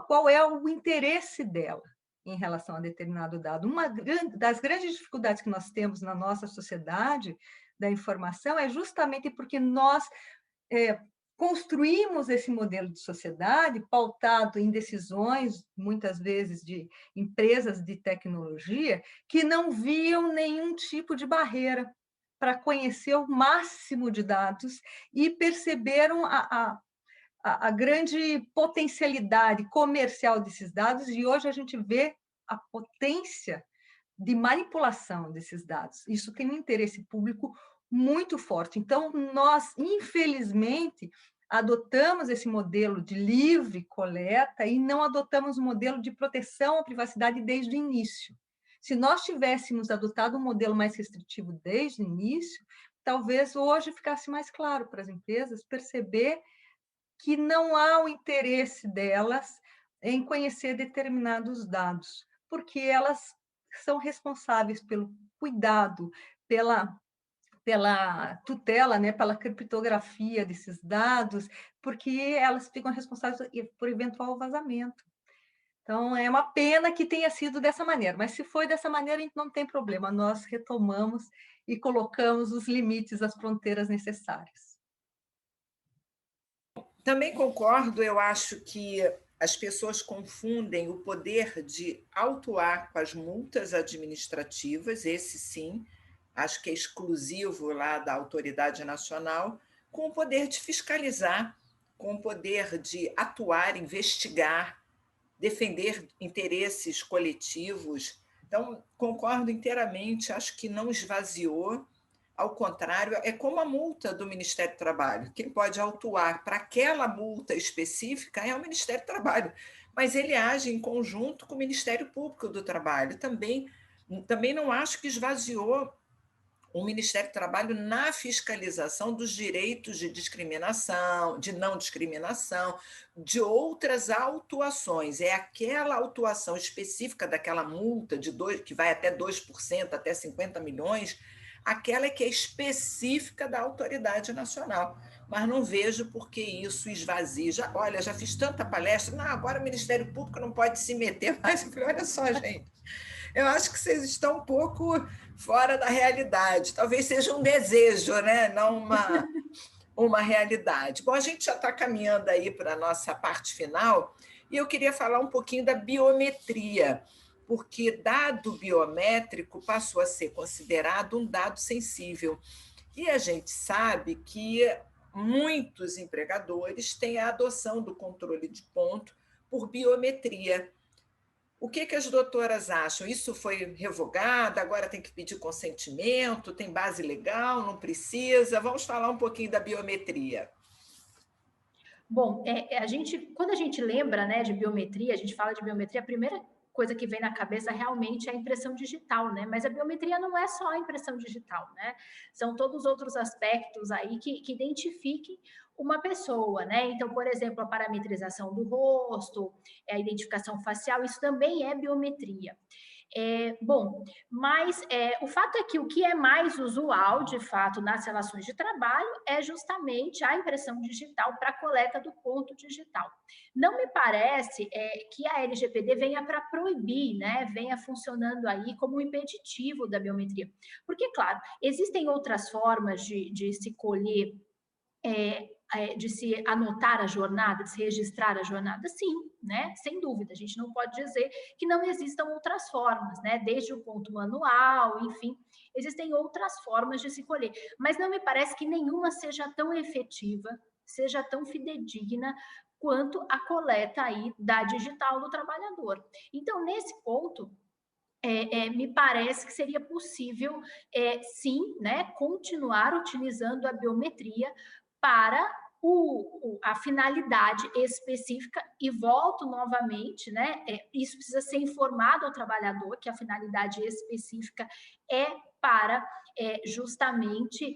qual é o interesse dela em relação a determinado dado. Uma das grandes dificuldades que nós temos na nossa sociedade da informação é justamente porque nós construímos esse modelo de sociedade pautado em decisões, muitas vezes, de empresas de tecnologia que não viam nenhum tipo de barreira para conhecer o máximo de dados e perceberam a grande potencialidade comercial desses dados, e hoje a gente vê a potência de manipulação desses dados. Isso tem um interesse público muito forte. Então, nós, infelizmente, adotamos esse modelo de livre coleta e não adotamos o modelo de proteção à privacidade desde o início. Se nós tivéssemos adotado um modelo mais restritivo desde o início, talvez hoje ficasse mais claro para as empresas perceber que não há o interesse delas em conhecer determinados dados, porque elas são responsáveis pelo cuidado, pela tutela, né, pela criptografia desses dados, porque elas ficam responsáveis por eventual vazamento. Então, é uma pena que tenha sido dessa maneira, mas se foi dessa maneira, não tem problema, nós retomamos e colocamos os limites, as fronteiras necessárias. Também concordo, eu acho que as pessoas confundem o poder de autuar com as multas administrativas, esse sim, acho que é exclusivo lá da autoridade nacional, com o poder de fiscalizar, com o poder de atuar, investigar, defender interesses coletivos. Então, concordo inteiramente, acho que não esvaziou, ao contrário, é como a multa do Ministério do Trabalho. Quem pode autuar para aquela multa específica é o Ministério do Trabalho, mas ele age em conjunto com o Ministério Público do Trabalho. Também não acho que esvaziou o Ministério do Trabalho na fiscalização dos direitos de discriminação, de não discriminação, de outras autuações. É aquela autuação específica daquela multa que vai até 2%, até 50 milhões, aquela que é específica da autoridade nacional. Mas não vejo por que isso esvazia. Já fiz tanta palestra, não, agora o Ministério Público não pode se meter mais. Eu falei, olha só, gente, eu acho que vocês estão um pouco fora da realidade. Talvez seja um desejo, né? Não uma realidade. Bom, a gente já está caminhando aí para a nossa parte final e eu queria falar um pouquinho da biometria, porque dado biométrico passou a ser considerado um dado sensível. E a gente sabe que muitos empregadores têm a adoção do controle de ponto por biometria. O que as doutoras acham? Isso foi revogado, agora tem que pedir consentimento, tem base legal, não precisa? Vamos falar um pouquinho da biometria. Bom, quando a gente lembra, né, de biometria, a gente fala de biometria, a primeira coisa que vem na cabeça realmente é a impressão digital, né? Mas a biometria não é só a impressão digital, né? São todos os outros aspectos aí que identifiquem uma pessoa, né? Então, por exemplo, a parametrização do rosto, a identificação facial, isso também é biometria. Mas o fato é que o que é mais usual, de fato, nas relações de trabalho é justamente a impressão digital para a coleta do ponto digital. Não me parece que a LGPD venha para proibir, né? Venha funcionando aí como um impeditivo da biometria. Porque, claro, existem outras formas de se colher de se anotar a jornada, de se registrar a jornada, sim, né? Sem dúvida, a gente não pode dizer que não existam outras formas, né? Desde o ponto manual, enfim, existem outras formas de se colher, mas não me parece que nenhuma seja tão efetiva, seja tão fidedigna quanto a coleta aí da digital do trabalhador. Então, nesse ponto, me parece que seria possível, sim, né, continuar utilizando a biometria para a finalidade específica, e volto novamente, né, isso precisa ser informado ao trabalhador, que a finalidade específica é para justamente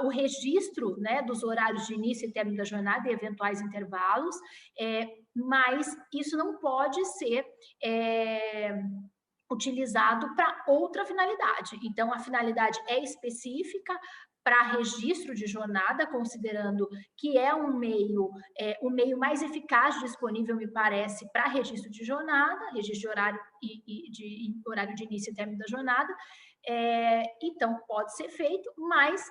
o registro, né, dos horários de início e término da jornada e eventuais intervalos, mas isso não pode ser utilizado para outra finalidade. Então, a finalidade é específica para registro de jornada, considerando que é o meio mais eficaz disponível, me parece, para registro de jornada, registro de horário de horário de início e término da jornada. Então, pode ser feito, mas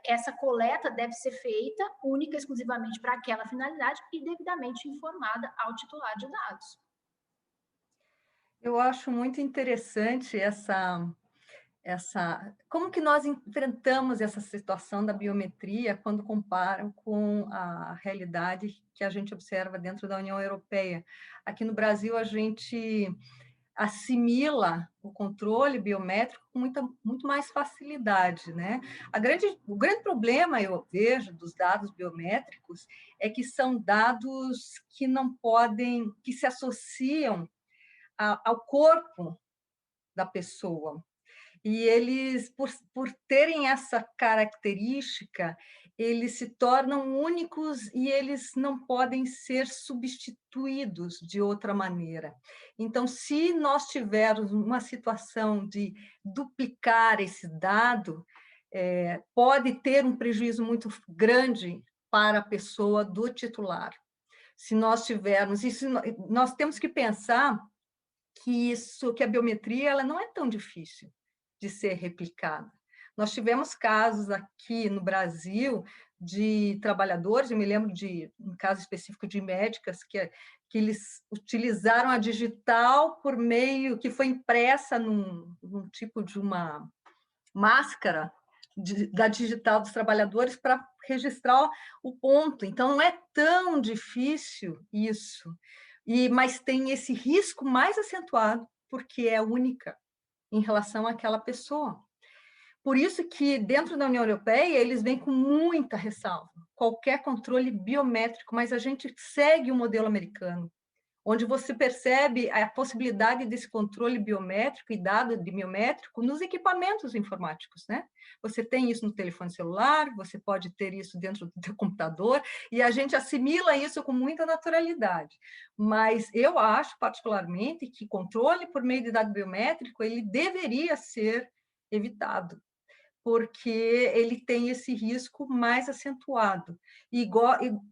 essa coleta deve ser feita única e exclusivamente para aquela finalidade e devidamente informada ao titular de dados. Eu acho muito interessante como que nós enfrentamos essa situação da biometria quando comparam com a realidade que a gente observa dentro da União Europeia. Aqui no Brasil, a gente assimila o controle biométrico com muito mais facilidade, né? O grande problema, eu vejo, dos dados biométricos é que são dados que não podem, que se associam ao corpo da pessoa. E eles, por terem essa característica, eles se tornam únicos e eles não podem ser substituídos de outra maneira. Então, se nós tivermos uma situação de duplicar esse dado, pode ter um prejuízo muito grande para a pessoa do titular. Se nós tivermos isso, nós temos que pensar que a biometria ela não é tão difícil de ser replicada. Nós tivemos casos aqui no Brasil de trabalhadores, eu me lembro de um caso específico de médicas que eles utilizaram a digital por meio que foi impressa num tipo de uma máscara da digital dos trabalhadores para registrar o ponto. Então, não é tão difícil isso, mas tem esse risco mais acentuado, porque é única em relação àquela pessoa. Por isso que, dentro da União Europeia, eles vêm com muita ressalva, qualquer controle biométrico, mas a gente segue o modelo americano, onde você percebe a possibilidade desse controle biométrico e dado de biométrico nos equipamentos informáticos, né? Você tem isso no telefone celular, você pode ter isso dentro do teu computador, e a gente assimila isso com muita naturalidade. Mas eu acho, particularmente, que controle por meio de dado biométrico, ele deveria ser evitado, porque ele tem esse risco mais acentuado. E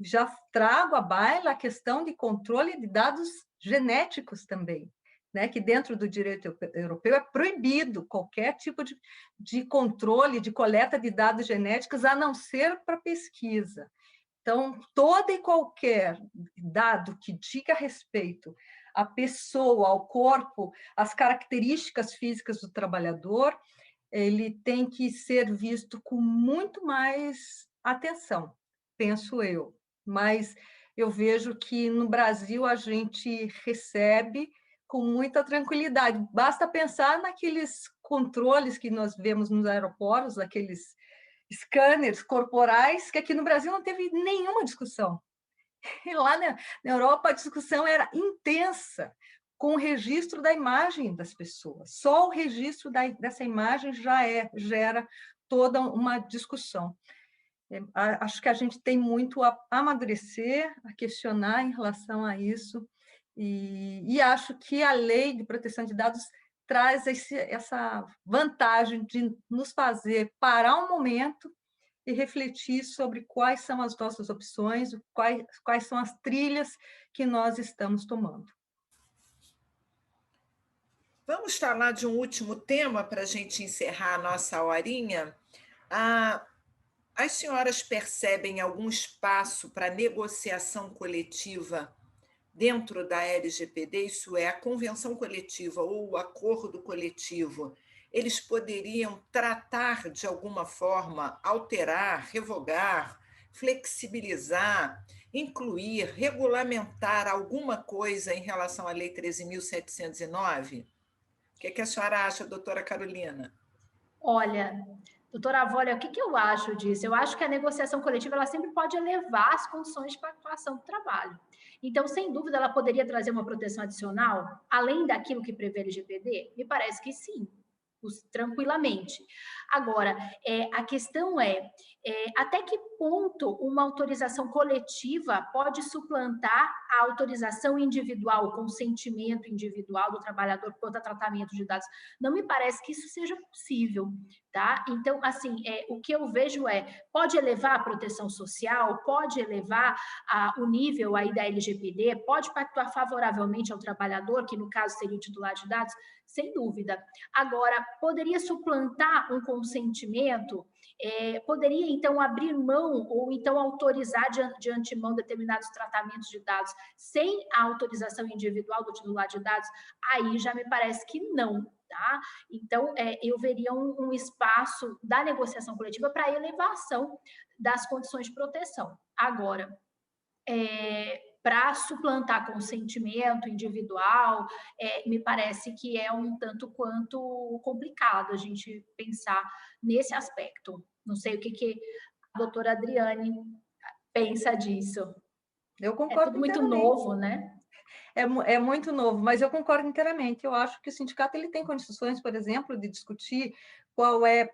já trago à baila a questão de controle de dados genéticos também, né? Que dentro do direito europeu é proibido qualquer tipo de controle, de coleta de dados genéticos, a não ser para pesquisa. Então, todo e qualquer dado que diga respeito à pessoa, ao corpo, às características físicas do trabalhador, ele tem que ser visto com muito mais atenção, penso eu. Mas eu vejo que no Brasil a gente recebe com muita tranquilidade. Basta pensar naqueles controles que nós vemos nos aeroportos, aqueles scanners corporais, que aqui no Brasil não teve nenhuma discussão. E lá na Europa a discussão era intensa, com o registro da imagem das pessoas. Só o registro dessa imagem já gera toda uma discussão. Acho que a gente tem muito a amadurecer, a questionar em relação a isso, e acho que a lei de proteção de dados traz essa vantagem de nos fazer parar um momento e refletir sobre quais são as nossas opções, quais são as trilhas que nós estamos tomando. Vamos falar de um último tema para a gente encerrar a nossa horinha. As senhoras percebem algum espaço para negociação coletiva dentro da LGPD, isso é, a convenção coletiva ou o acordo coletivo, eles poderiam tratar de alguma forma, alterar, revogar, flexibilizar, incluir, regulamentar alguma coisa em relação à Lei 13.709? O que a senhora acha, doutora Carolina? Olha, doutora Avólia, o que eu acho disso? Eu acho que a negociação coletiva ela sempre pode elevar as condições de pactuação do trabalho. Então, sem dúvida, ela poderia trazer uma proteção adicional, além daquilo que prevê o LGPD? Me parece que sim, tranquilamente. Agora, a questão até que ponto uma autorização coletiva pode suplantar a autorização individual, o consentimento individual do trabalhador quanto a tratamento de dados? Não me parece que isso seja possível, tá? Então, assim, o que eu vejo pode elevar a proteção social, pode elevar o nível aí da LGPD, pode pactuar favoravelmente ao trabalhador, que no caso seria o titular de dados, sem dúvida. Agora, poderia suplantar um consentimento? Poderia, então, abrir mão ou, então, autorizar de antemão determinados tratamentos de dados sem a autorização individual do titular de dados? Aí já me parece que não, tá? Então, eu veria um espaço da negociação coletiva para elevação das condições de proteção. Agora, para suplantar consentimento individual, me parece que é um tanto quanto complicado a gente pensar nesse aspecto. Não sei o que a doutora Adriane pensa disso. Eu É concordo tudo muito inteiramente. novo, né? É muito novo, mas eu concordo inteiramente. Eu acho que o sindicato ele tem condições, por exemplo, de discutir qual é,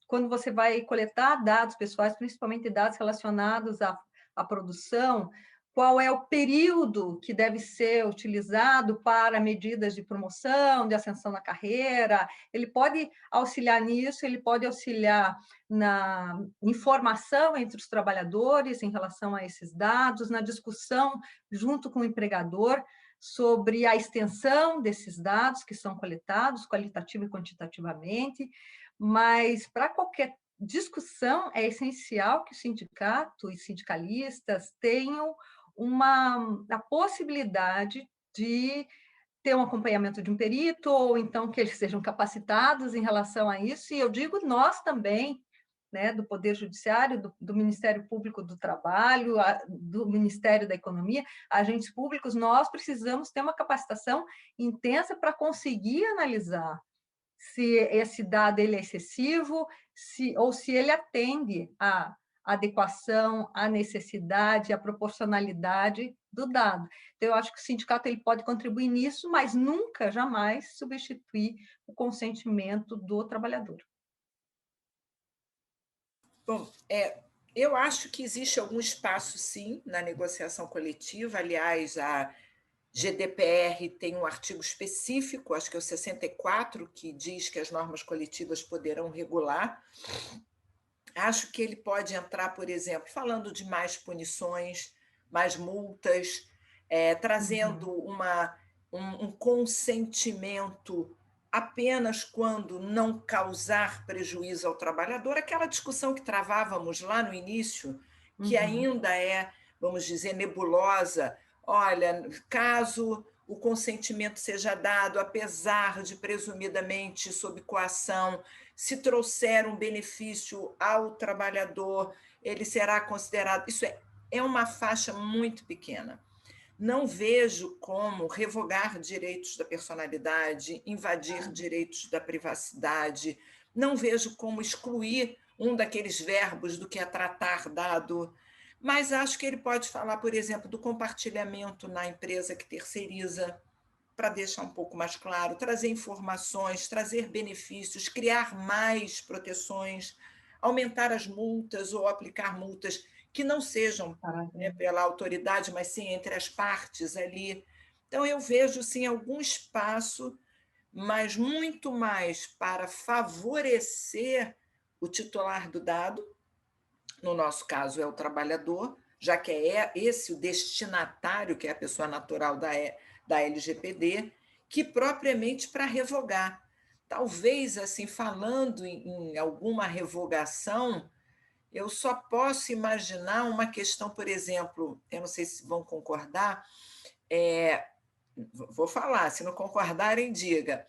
quando você vai coletar dados pessoais, principalmente dados relacionados à produção, qual é o período que deve ser utilizado para medidas de promoção, de ascensão na carreira. Ele pode auxiliar nisso, ele pode auxiliar na informação entre os trabalhadores em relação a esses dados, na discussão junto com o empregador sobre a extensão desses dados que são coletados, qualitativa e quantitativamente, mas para qualquer discussão é essencial que o sindicato e sindicalistas tenham a possibilidade de ter um acompanhamento de um perito, ou então que eles sejam capacitados em relação a isso, e eu digo nós também, né, do Poder Judiciário, do Ministério Público do Trabalho, do Ministério da Economia, agentes públicos, nós precisamos ter uma capacitação intensa para conseguir analisar se esse dado ele é excessivo, ou se ele atende à adequação, à necessidade, à proporcionalidade do dado. Então, eu acho que o sindicato ele pode contribuir nisso, mas nunca, jamais, substituir o consentimento do trabalhador. Bom, eu acho que existe algum espaço, sim, na negociação coletiva. Aliás, a GDPR tem um artigo específico, acho que é o 64, que diz que as normas coletivas poderão regular. Acho que ele pode entrar, por exemplo, falando de mais punições, mais multas, trazendo um consentimento apenas quando não causar prejuízo ao trabalhador, aquela discussão que travávamos lá no início, que ainda é, vamos dizer, nebulosa. Olha, caso o consentimento seja dado, apesar de presumidamente sob coação, se trouxer um benefício ao trabalhador, ele será considerado. Isso é uma faixa muito pequena. Não vejo como revogar direitos da personalidade, invadir direitos da privacidade, não vejo como excluir um daqueles verbos do que é tratar dado, mas acho que ele pode falar, por exemplo, do compartilhamento na empresa que terceiriza, para deixar um pouco mais claro, trazer informações, trazer benefícios, criar mais proteções, aumentar as multas ou aplicar multas que não sejam, né, pela autoridade, mas sim entre as partes ali. Então, eu vejo, sim, algum espaço, mas muito mais para favorecer o titular do dado, no nosso caso é o trabalhador, já que é esse o destinatário, que é a pessoa natural da LGPD, que propriamente para revogar. Talvez, assim, falando em alguma revogação, eu só posso imaginar uma questão, por exemplo, eu não sei se vão concordar, vou falar, se não concordarem, diga.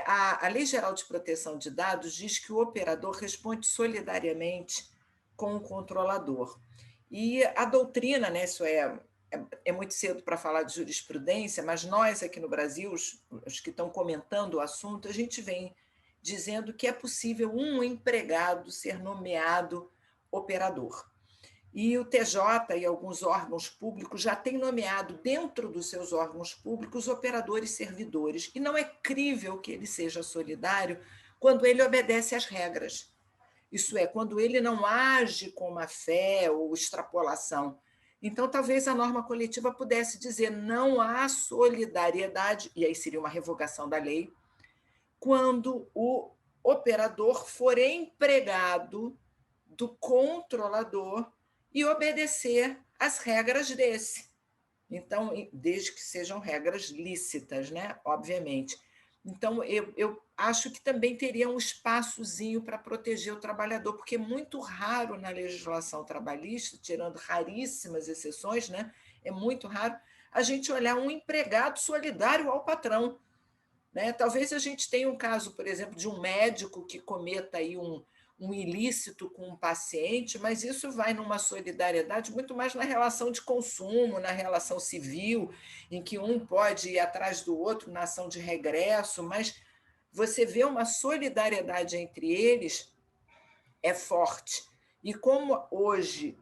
A Lei Geral de Proteção de Dados diz que o operador responde solidariamente com o controlador. E a doutrina, né, isso é muito cedo para falar de jurisprudência, mas nós aqui no Brasil, os que estão comentando o assunto, a gente vem dizendo que é possível um empregado ser nomeado operador. E o TJ e alguns órgãos públicos já têm nomeado dentro dos seus órgãos públicos operadores servidores. E não é crível que ele seja solidário quando ele obedece às regras. Isso é, quando ele não age com má fé ou extrapolação. Então, talvez a norma coletiva pudesse dizer não há solidariedade, e aí seria uma revogação da lei, quando o operador for empregado do controlador e obedecer às regras desse. Então, desde que sejam regras lícitas, né? Obviamente. Então, eu acho que também teria um espaçozinho para proteger o trabalhador, porque é muito raro na legislação trabalhista, tirando raríssimas exceções, né? É muito raro a gente olhar um empregado solidário ao patrão. né? Talvez a gente tenha um caso, por exemplo, de um médico que cometa aí um ilícito com um paciente, mas isso vai numa solidariedade muito mais na relação de consumo, na relação civil, em que um pode ir atrás do outro na ação de regresso, mas você vê uma solidariedade entre eles é forte. E como hoje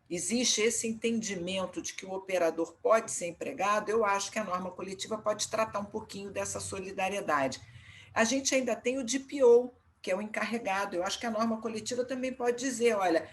existe esse entendimento de que o operador pode ser empregado, eu acho que a norma coletiva pode tratar um pouquinho dessa solidariedade. A gente ainda tem o DPO, que é o encarregado. Eu acho que a norma coletiva também pode dizer, olha,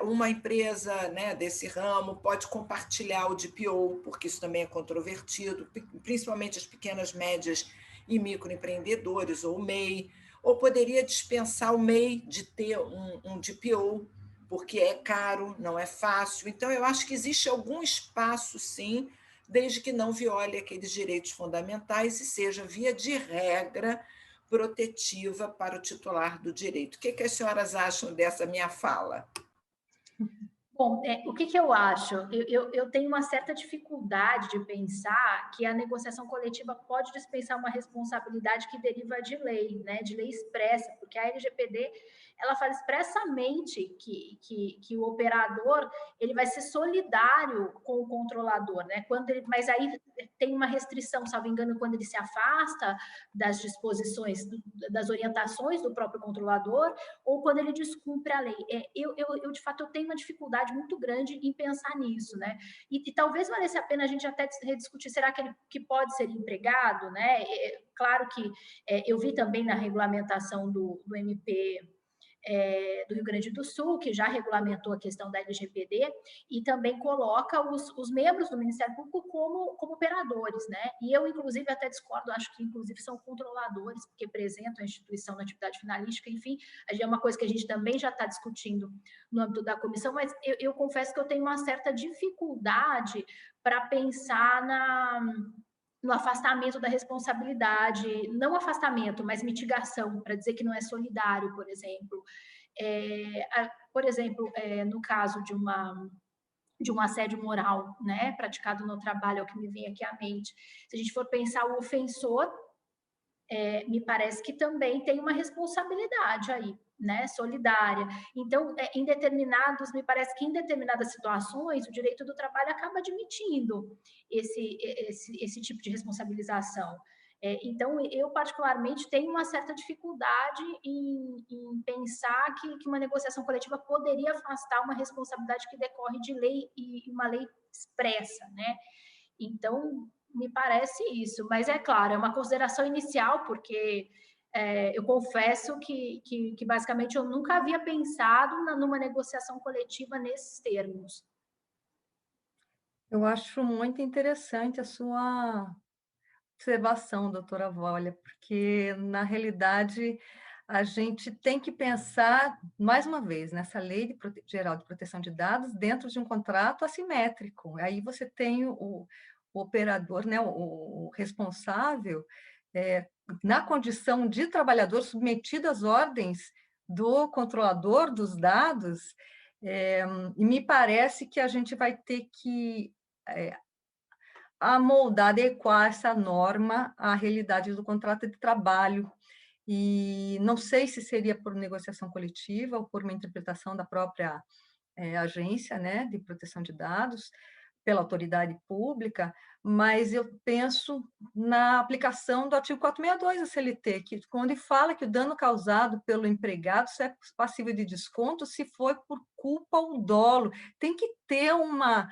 uma empresa, né, desse ramo pode compartilhar o DPO, porque isso também é controvertido, principalmente as pequenas, médias e microempreendedores, ou o MEI, ou poderia dispensar o MEI de ter um DPO, porque é caro, não é fácil. Então, eu acho que existe algum espaço, sim, desde que não viole aqueles direitos fundamentais e seja, via de regra, protetiva para o titular do direito. O que as senhoras acham dessa minha fala? Bom, o que eu acho? Eu tenho uma certa dificuldade de pensar que a negociação coletiva pode dispensar uma responsabilidade que deriva de lei, né, de lei expressa, porque a LGPD ela fala expressamente que o operador ele vai ser solidário com o controlador, né? Mas aí tem uma restrição, salvo engano, quando ele se afasta das disposições, das orientações do próprio controlador, ou quando ele descumpre a lei. Eu de fato, eu tenho uma dificuldade muito grande em pensar nisso, né? E talvez valesse a pena a gente até rediscutir, será que ele que pode ser empregado, né? Claro que eu vi também na regulamentação do MP do Rio Grande do Sul, que já regulamentou a questão da LGPD, e também coloca os membros do Ministério Público como operadores, né? E eu, inclusive, até discordo, acho que, inclusive, são controladores, porque representam a instituição na atividade finalística, enfim, é uma coisa que a gente também já está discutindo no âmbito da comissão, mas eu confesso que eu tenho uma certa dificuldade para pensar no afastamento da responsabilidade, não afastamento, mas mitigação, para dizer que não é solidário, por exemplo. Por exemplo, no caso de um assédio moral, né, praticado no trabalho, é o que me vem aqui à mente. Se a gente for pensar o ofensor, me parece que também tem uma responsabilidade aí, né, solidária. Então, me parece que em determinadas situações, o direito do trabalho acaba admitindo esse tipo de responsabilização. Então, eu particularmente tenho uma certa dificuldade em pensar que uma negociação coletiva poderia afastar uma responsabilidade que decorre de lei e uma lei expressa, né? Então, me parece isso, mas é claro, é uma consideração inicial, porque eu confesso que basicamente eu nunca havia pensado numa negociação coletiva nesses termos. Eu acho muito interessante a sua observação, doutora Volha, porque, na realidade, a gente tem que pensar, mais uma vez, nessa Lei Geral de Proteção de Dados dentro de um contrato assimétrico. Aí você tem o operador, né, o responsável, na condição de trabalhador submetido às ordens do controlador dos dados, e me parece que a gente vai ter que amoldar, adequar essa norma à realidade do contrato de trabalho. E não sei se seria por negociação coletiva ou por uma interpretação da própria agência, né, de proteção de dados, pela autoridade pública, mas eu penso na aplicação do artigo 462 da CLT, que onde fala que o dano causado pelo empregado só é passível de desconto se for por culpa ou dolo. Tem que ter uma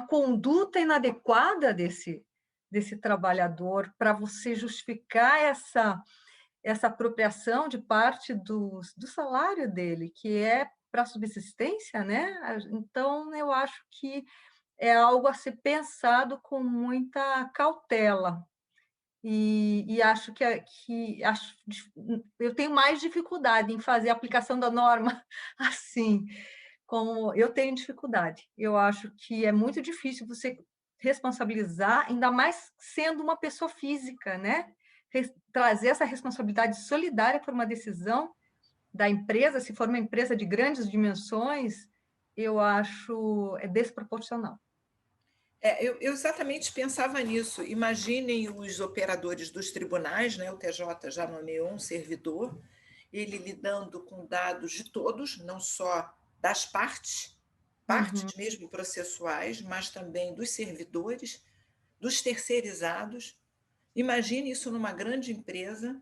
conduta inadequada desse trabalhador para você justificar essa apropriação de parte do salário dele, que é para subsistência, né? Então, eu acho que é algo a ser pensado com muita cautela. E acho eu tenho mais dificuldade em fazer a aplicação da norma assim, como eu tenho dificuldade. Eu acho que é muito difícil você responsabilizar, ainda mais sendo uma pessoa física, né? Trazer essa responsabilidade solidária por uma decisão da empresa, se for uma empresa de grandes dimensões, eu acho desproporcional. Eu exatamente pensava nisso. Imaginem os operadores dos tribunais, né? O TJ já nomeou um servidor, ele lidando com dados de todos, não só das partes mesmo processuais, mas também dos servidores, dos terceirizados. Imagine isso numa grande empresa.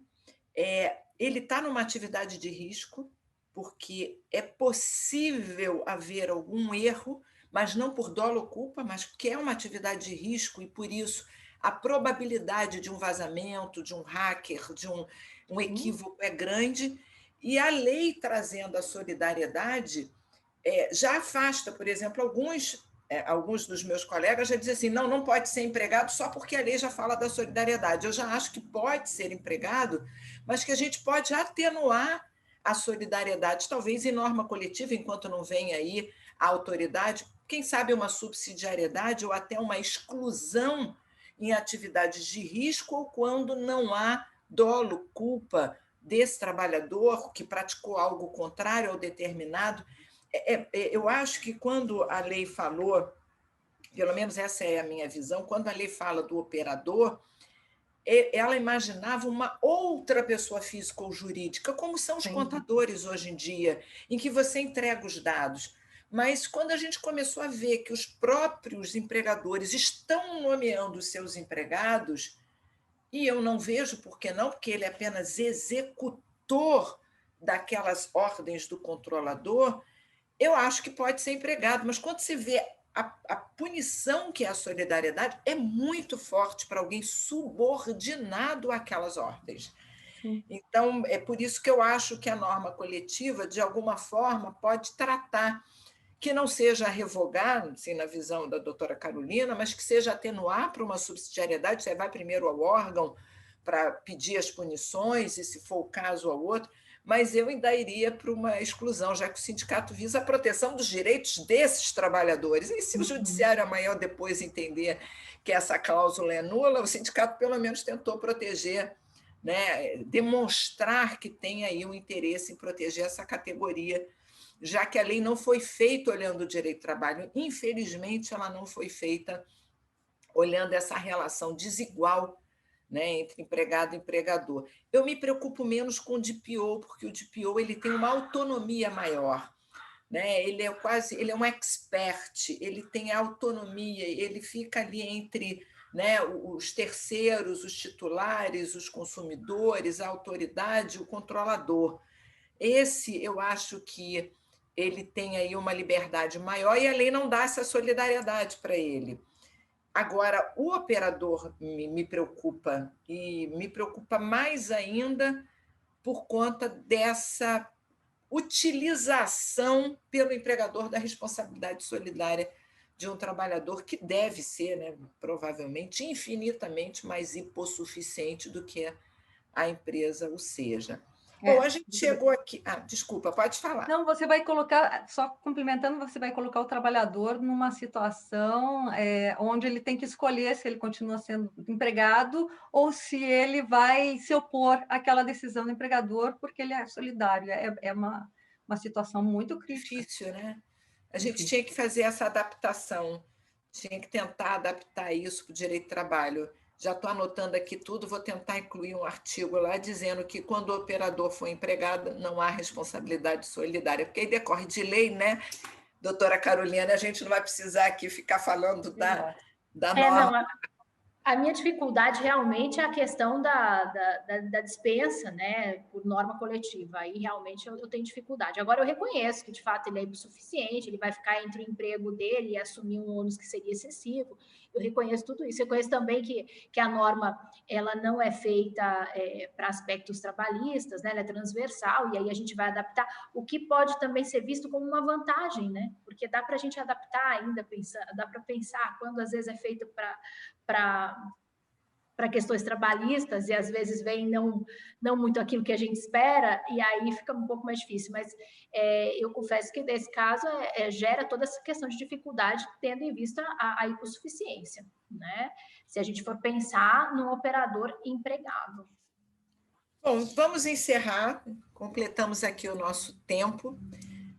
Ele está numa atividade de risco, porque é possível haver algum erro, mas não por dolo ou culpa, mas porque é uma atividade de risco e, por isso, a probabilidade de um vazamento, de um hacker, de um equívoco é grande. E a lei trazendo a solidariedade já afasta, por exemplo, alguns dos meus colegas já dizem assim, não pode ser empregado só porque a lei já fala da solidariedade. Eu já acho que pode ser empregado, mas que a gente pode atenuar a solidariedade, talvez em norma coletiva, enquanto não vem aí a autoridade, quem sabe uma subsidiariedade ou até uma exclusão em atividades de risco ou quando não há dolo, culpa desse trabalhador que praticou algo contrário ao determinado. Eu acho que quando a lei falou, pelo menos essa é a minha visão, quando a lei fala do operador, ela imaginava uma outra pessoa física ou jurídica, como são os contadores hoje em dia, em que você entrega os dados. Mas quando a gente começou a ver que os próprios empregadores estão nomeando os seus empregados, e eu não vejo por que não, porque ele é apenas executor daquelas ordens do controlador, eu acho que pode ser empregado, mas quando se vê a punição que é a solidariedade, é muito forte para alguém subordinado àquelas ordens. Sim. Então, é por isso que eu acho que a norma coletiva, de alguma forma, pode tratar, que não seja revogar, assim, na visão da doutora Carolina, mas que seja atenuar para uma subsidiariedade, você vai primeiro ao órgão para pedir as punições, e se for o caso, ao outro, mas eu ainda iria para uma exclusão, já que o sindicato visa a proteção dos direitos desses trabalhadores. E se o judiciário amanhã ou depois entender que essa cláusula é nula, o sindicato pelo menos tentou proteger, né, demonstrar que tem aí um interesse em proteger essa categoria, já que a lei não foi feita olhando o direito do trabalho. Infelizmente, ela não foi feita olhando essa relação desigual, né, entre empregado e empregador. Eu me preocupo menos com o DPO, porque o DPO ele tem uma autonomia maior. Né? Ele é um expert, ele tem autonomia, ele fica ali entre, né, os terceiros, os titulares, os consumidores, a autoridade, o controlador. Esse, eu acho que ele tem aí uma liberdade maior e a lei não dá essa solidariedade para ele. Agora, o operador me preocupa, e me preocupa mais ainda por conta dessa utilização pelo empregador da responsabilidade solidária de um trabalhador que deve ser, né, provavelmente, infinitamente mais hipossuficiente do que a empresa o seja. Bom, a gente chegou aqui... desculpa, pode falar. Não, você vai colocar, só complementando, você vai colocar o trabalhador numa situação onde ele tem que escolher se ele continua sendo empregado ou se ele vai se opor àquela decisão do empregador porque ele é solidário. É uma situação muito crítica. Difícil, né? A gente tinha que fazer essa adaptação, tinha que tentar adaptar isso para o direito do trabalho. Já estou anotando aqui tudo, vou tentar incluir um artigo lá dizendo que quando o operador for empregado, não há responsabilidade solidária, porque aí decorre de lei, né, doutora Carolina? A gente não vai precisar aqui ficar falando da norma. Não, a minha dificuldade realmente é a questão da dispensa, né, por norma coletiva. Aí realmente eu tenho dificuldade. Agora eu reconheço que de fato ele é insuficiente, ele vai ficar entre o emprego dele e assumir um ônus que seria excessivo. Eu reconheço tudo isso. Eu reconheço também que a norma ela não é feita para aspectos trabalhistas, né, ela é transversal, e aí a gente vai adaptar, o que pode também ser visto como uma vantagem, né? Porque dá para a gente adaptar ainda, dá para pensar quando às vezes é feito para questões trabalhistas, e às vezes vem não muito aquilo que a gente espera, e aí fica um pouco mais difícil. Mas eu confesso que nesse caso gera toda essa questão de dificuldade, tendo em vista a hipossuficiência, né? Se a gente for pensar num operador empregado. Bom, vamos encerrar, completamos aqui o nosso tempo.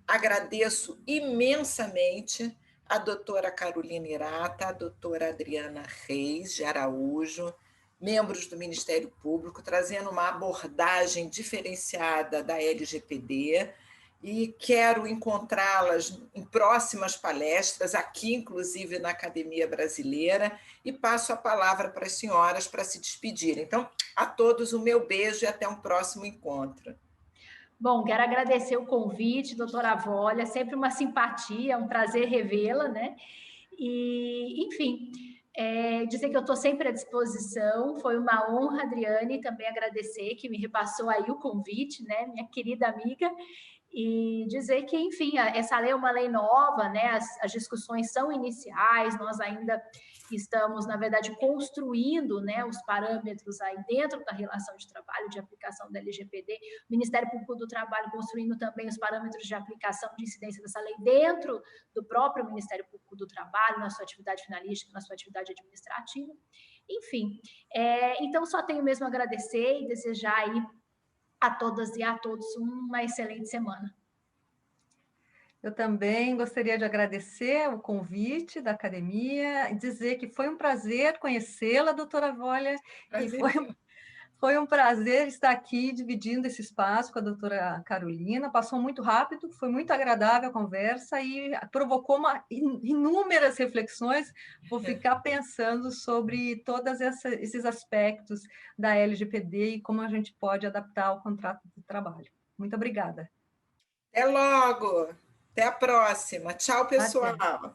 Agradeço imensamente a doutora Carolina Irata, a doutora Adriana Reis de Araújo, membros do Ministério Público, trazendo uma abordagem diferenciada da LGPD, e quero encontrá-las em próximas palestras, aqui inclusive na Academia Brasileira, e passo a palavra para as senhoras para se despedirem. Então, a todos o meu beijo e até um próximo encontro. Bom, quero agradecer o convite, doutora Volha, sempre uma simpatia, é um prazer revê-la, né? E, enfim, dizer que eu estou sempre à disposição, foi uma honra, Adriane, também agradecer que me repassou aí o convite, né, minha querida amiga, e dizer que, enfim, essa lei é uma lei nova, né, as discussões são iniciais, nós ainda estamos, na verdade, construindo, né, os parâmetros aí dentro da relação de trabalho, de aplicação da LGPD, o Ministério Público do Trabalho construindo também os parâmetros de aplicação de incidência dessa lei dentro do próprio Ministério Público do Trabalho, na sua atividade finalística, na sua atividade administrativa. Enfim, então só tenho mesmo a agradecer e desejar aí a todas e a todos uma excelente semana. Eu também gostaria de agradecer o convite da academia e dizer que foi um prazer conhecê-la, doutora Volha, e foi um prazer estar aqui dividindo esse espaço com a doutora Carolina. Passou muito rápido, foi muito agradável a conversa e provocou inúmeras reflexões. Vou ficar pensando sobre todos esses aspectos da LGPD e como a gente pode adaptar ao contrato de trabalho. Muito obrigada. Até logo! Até a próxima. Tchau, pessoal. Até.